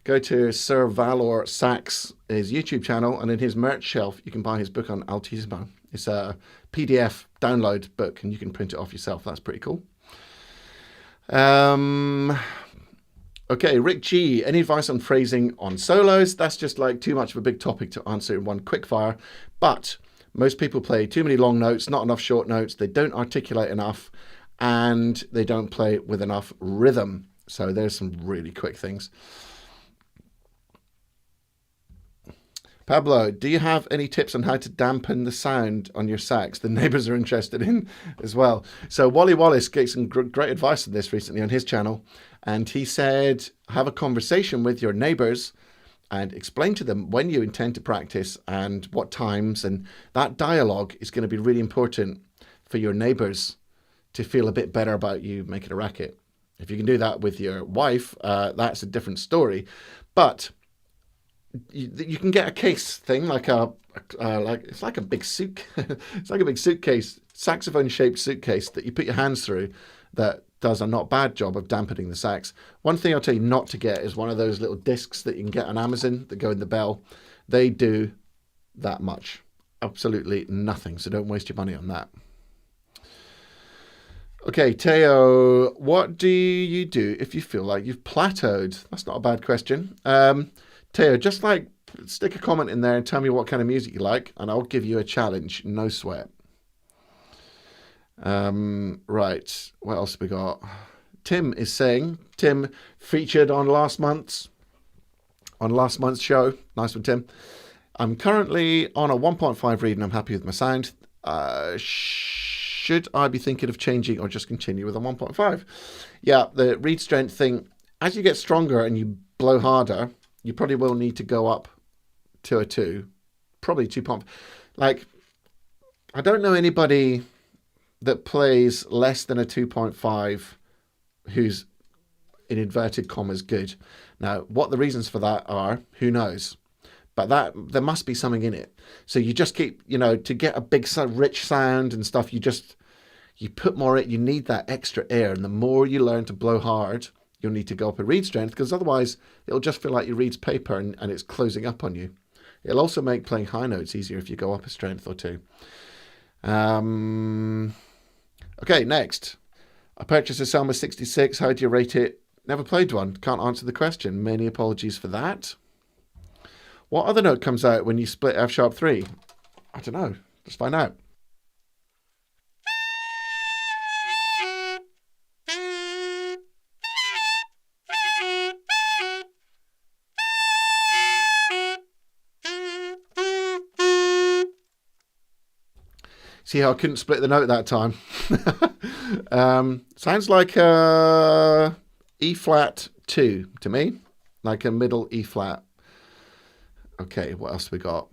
Go to Sir Valor Sax, his YouTube channel, and in his merch shelf, you can buy his book on altissimo. It's a PDF download book, and you can print it off yourself. That's pretty cool. Okay, Rick G. Any advice on phrasing on solos? That's just like too much of a big topic to answer in one quick fire. But most people play too many long notes, not enough short notes. They don't articulate enough, and they don't play with enough rhythm. So there's some really quick things. Pablo, do you have any tips on how to dampen the sound on your sax? The neighbours are interested in as well. So Wally Wallace gave some great advice on this recently on his channel. And he said, have a conversation with your neighbours and explain to them when you intend to practice and what times. And that dialogue is going to be really important for your neighbours to feel a bit better about you making a racket. If you can do that with your wife, that's a different story. But you can get a case thing it's like a big suit. It's like a big suitcase, saxophone-shaped suitcase that you put your hands through that does a not bad job of dampening the sax. One thing I'll tell you not to get is one of those little discs that you can get on Amazon that go in the bell. They do that much. Absolutely nothing. So don't waste your money on that. Okay, Teo, what do you do if you feel like you've plateaued? That's not a bad question. Teo, just stick a comment in there and tell me what kind of music you like, and I'll give you a challenge. No sweat. Right, what else have we got? Tim is saying, Tim featured on last month's show. Nice one, Tim. I'm currently on a 1.5 read and I'm happy with my sound. Should I be thinking of changing or just continue with a 1.5? Yeah, the reed strength thing, as you get stronger and you blow harder, you probably will need to go up to a 2, probably 2.5. I don't know anybody that plays less than a 2.5 who's, in inverted commas, good. Now, what the reasons for that are, who knows? But there must be something in it. So you just keep, to get a big, rich sound and stuff, you put more, you need that extra air. And the more you learn to blow hard, you'll need to go up a reed strength, because otherwise it'll just feel like your reed's paper and it's closing up on you. It'll also make playing high notes easier if you go up a strength or 2. Okay, next. I purchased a Selma 66. How do you rate it? Never played one. Can't answer the question. Many apologies for that. What other note comes out when you split F sharp 3? I don't know. Let's find out. See how I couldn't split the note that time? Sounds like E flat 2 to me. like a middle E flat. Okay, what else we got?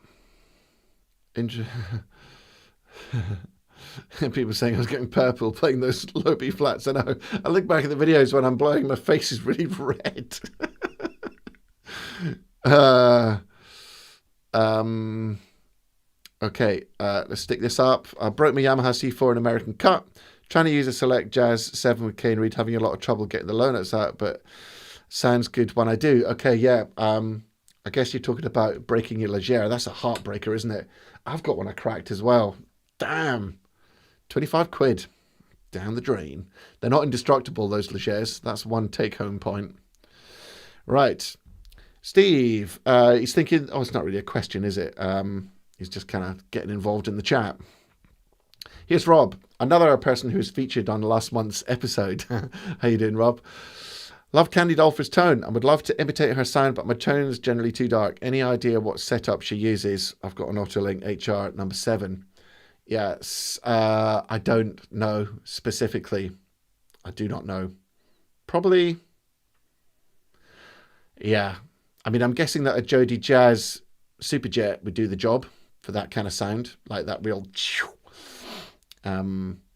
People saying I was getting purple playing those low B flats. I know. I look back at the videos when I'm blowing, my face is really red. Okay, let's stick this up. I broke my Yamaha C4 in American Cut. Trying to use a Select Jazz 7 with Kane Reed, having a lot of trouble getting the low notes out, but sounds good when I do. Okay, yeah. I guess you're talking about breaking your Legere. That's a heartbreaker, isn't it? I've got one I cracked as well. Damn. 25 quid. Down the drain. They're not indestructible, those Legeres. That's one take-home point. Right. Steve, he's thinking... Oh, it's not really a question, is it? He's just kind of getting involved in the chat. Here's Rob, another person who's featured on last month's episode. How you doing, Rob? Love Candy Dolfer's tone and would love to imitate her sound, but my tone is generally too dark. Any idea what setup she uses? I've got an Autolink HR number 7. Yes, I don't know specifically. I do not know. Probably, yeah. I mean, I'm guessing that a Jody Jazz Superjet would do the job for that kind of sound, like that real...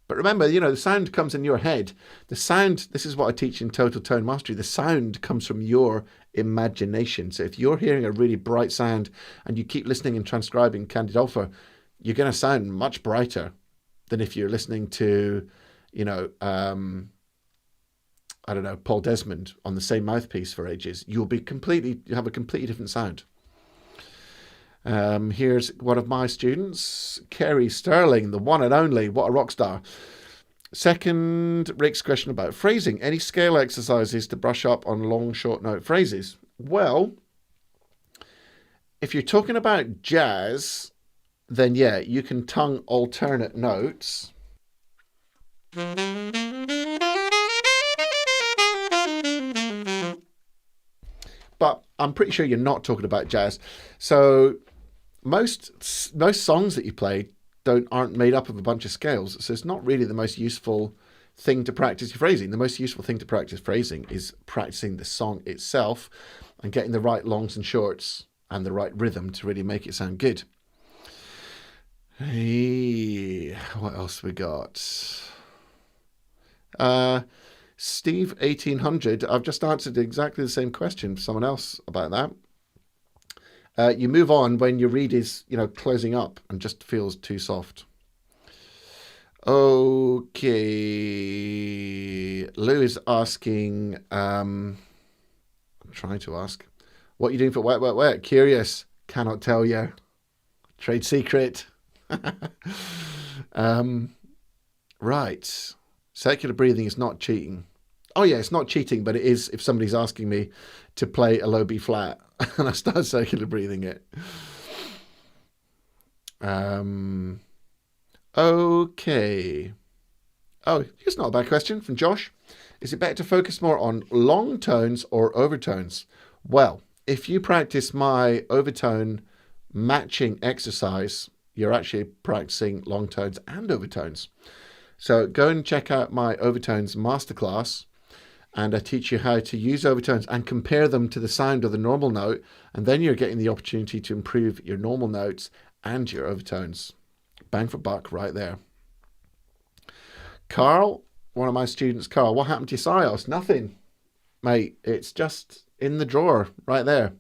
But remember, you know, the sound comes in your head. The sound, this is what I teach in Total Tone Mastery. The sound comes from your imagination. So if you're hearing a really bright sound and you keep listening and transcribing Candy Dolfer, you're going to sound much brighter than if you're listening to, you know, I don't know, Paul Desmond on the same mouthpiece for ages. You have a completely different sound. Here's one of my students, Kerry Sterling, the one and only. What a rock star. Second, Rick's question about phrasing. Any scale exercises to brush up on long, short note phrases? Well, if you're talking about jazz, then yeah, you can tongue alternate notes. But I'm pretty sure you're not talking about jazz. So most songs that you play aren't made up of a bunch of scales. So it's not really the most useful thing to practice your phrasing. The most useful thing to practice phrasing is practicing the song itself and getting the right longs and shorts and the right rhythm to really make it sound good. Hey, what else we got? Steve 1800, I've just answered exactly the same question for someone else about that. You move on when your reed is, you know, closing up and just feels too soft. Okay. Lou is asking, I'm trying to ask, what are you doing for Wet, Wet, Wet? Curious. Cannot tell you. Trade secret. Right. Circular breathing is not cheating. Oh yeah, it's not cheating, but it is if somebody's asking me to play a low B flat and I start circular breathing it. Okay. Oh, here's not a bad question from Josh. Is it better to focus more on long tones or overtones? Well, if you practice my overtone matching exercise, you're actually practicing long tones and overtones. So go and check out my overtones masterclass, and I teach you how to use overtones and compare them to the sound of the normal note, and then you're getting the opportunity to improve your normal notes and your overtones. Bang for buck right there. Carl, one of my students, Carl, what happened to your Sios? Nothing, mate. It's just in the drawer right there.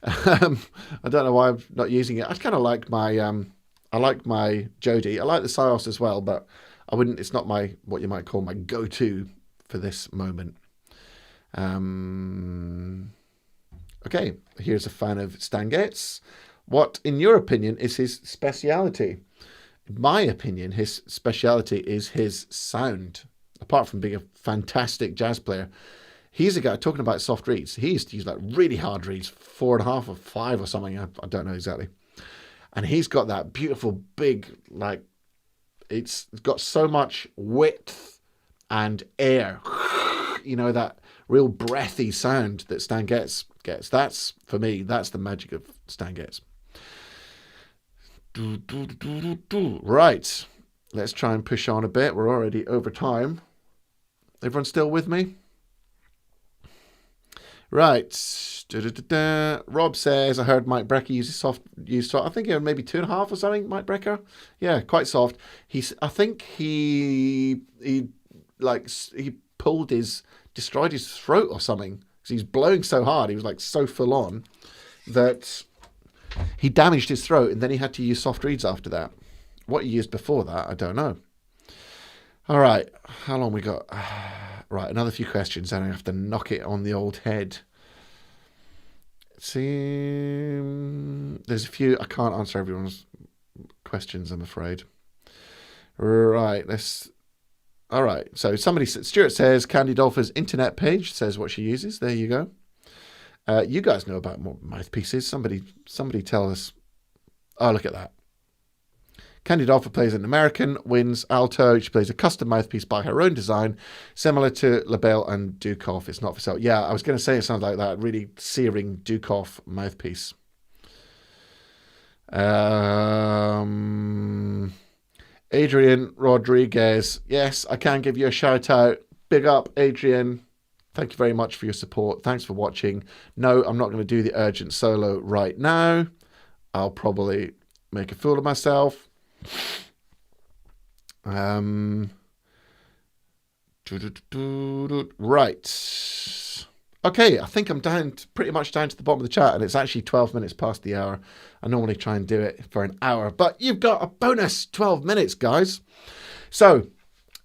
I don't know why I'm not using it. I kind of like my, I like my Jody. I like the Sios as well, but I wouldn't. It's not my what you might call my go-to for this moment. Okay, here's a fan of Stan Getz. What, in your opinion, is his speciality? In my opinion, his speciality is his sound. Apart from being a fantastic jazz player, he's a guy talking about soft reeds. He used to use like really hard reeds, 4.5 or 5 or something. I don't know exactly. And he's got that beautiful big, like, it's got so much width and air. You know, that real breathy sound that Stan Getz gets. That's, for me, that's the magic of Stan Getz. Right. Let's try and push on a bit. We're already over time. Everyone still with me? Right. Rob says, I heard Mike Brecker use soft. I think it was maybe 2.5 or something. Mike Brecker, yeah, quite soft. I think he destroyed his throat or something because he's blowing so hard. He was like so full on that he damaged his throat, and then he had to use soft reeds after that. What he used before that, I don't know. All right, how long we got? Right, another few questions, and I have to knock it on the old head. See, there's a few. I can't answer everyone's questions, I'm afraid. Right, all right, so Stuart says, Candy Dolpher's internet page says what she uses. There you go. You guys know about more mouthpieces. Somebody tell us. Oh, look at that. Candy Dolpher plays an American winds alto. She plays a custom mouthpiece by her own design, similar to LaBelle and Dukoff. It's not for sale. Yeah, I was going to say it sounds like that. Really searing Dukoff mouthpiece. Adrian Rodriguez. Yes, I can give you a shout out. Big up, Adrian. Thank you very much for your support. Thanks for watching. No, I'm not going to do the urgent solo right now. I'll probably make a fool of myself. Right. Okay, I think I'm pretty much down to the bottom of the chat, and it's actually 12 minutes past the hour. I normally try and do it for an hour, but you've got a bonus 12 minutes, guys. So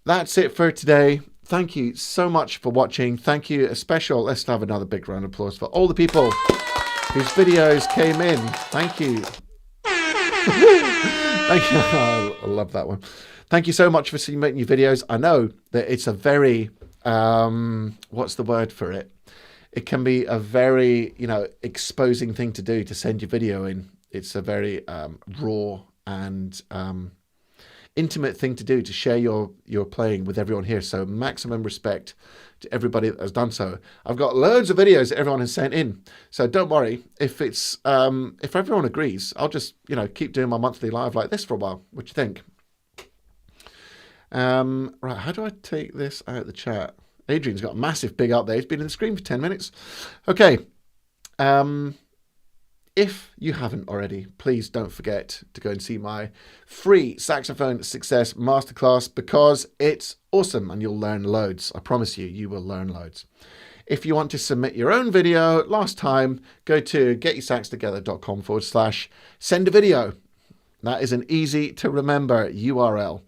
that's it for today. Thank you so much for watching. Thank you, let's have another big round of applause for all the people whose videos came in. Thank you. Thank you. I love that one. Thank you so much for submitting your videos. I know that it's a very, what's the word for it? It can be a very, exposing thing to do, to send your video in. It's a very raw and intimate thing to do, to share your playing with everyone here. So maximum respect to everybody that has done so. I've got loads of videos that everyone has sent in, so don't worry if everyone agrees. I'll just keep doing my monthly live like this for a while. What do you think? Right, how do I take this out of the chat? Adrian's got a massive big up there. He's been in the screen for 10 minutes. Okay. If you haven't already, please don't forget to go and see my free Saxophone Success Masterclass, because it's awesome and you'll learn loads. I promise you, you will learn loads. If you want to submit your own video, last time, go to getyoursaxtogether.com/send a video. That is an easy to remember URL.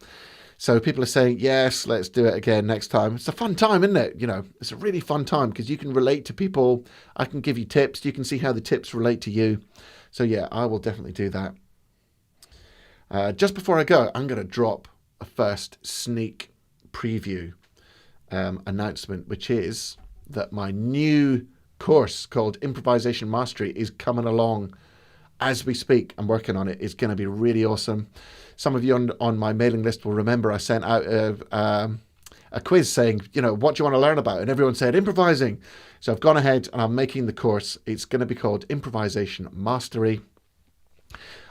So people are saying, yes, let's do it again next time. It's a fun time, isn't it? It's a really fun time because you can relate to people. I can give you tips. You can see how the tips relate to you. So yeah, I will definitely do that. Just before I go, I'm going to drop a first sneak preview announcement, which is that my new course called Improvisation Mastery is coming along as we speak. I'm working on it. It's going to be really awesome. Some of you on my mailing list will remember I sent out a quiz saying, what do you want to learn about? And everyone said improvising. So I've gone ahead and I'm making the course. It's going to be called Improvisation Mastery.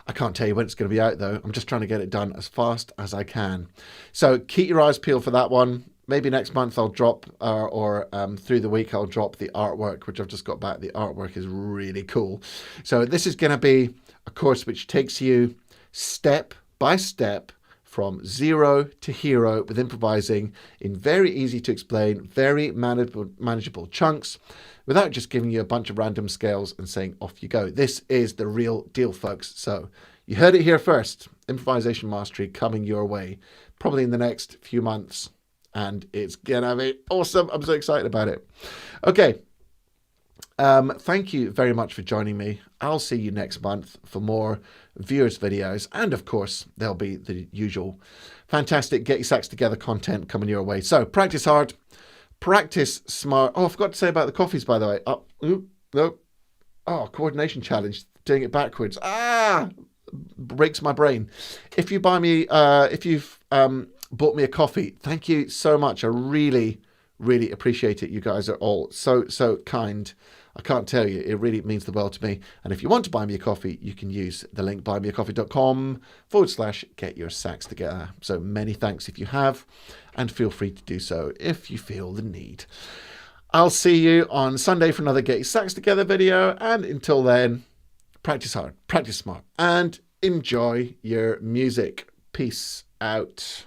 I can't tell you when it's going to be out, though. I'm just trying to get it done as fast as I can. So keep your eyes peeled for that one. Maybe next month I'll drop, or through the week I'll drop the artwork, which I've just got back. The artwork is really cool. So this is going to be a course which takes you step by step from zero to hero with improvising in very easy to explain, very manageable chunks, without just giving you a bunch of random scales and saying off you go. This is the real deal, folks. So you heard it here first. Improvisation Mastery coming your way probably in the next few months, and it's gonna be awesome. I'm so excited about it. Okay. Thank you very much for joining me. I'll see you next month for more viewers videos, and of course there'll be the usual fantastic Get Your Sax Together content coming your way. So practice hard, practice smart. Oh, I forgot to say about the coffees, by the way. Coordination challenge, doing it backwards. Breaks my brain. If you buy me, if you've bought me a coffee, thank you so much. I really appreciate it. You guys are all so kind. I can't tell you, it really means the world to me. And if you want to buy me a coffee, you can use the link buymeacoffee.com/get your sax together. So many thanks if you have, and feel free to do so if you feel the need. I'll see you on Sunday for another Get Your Sax Together video. And until then, practice hard, practice smart, and enjoy your music. Peace out.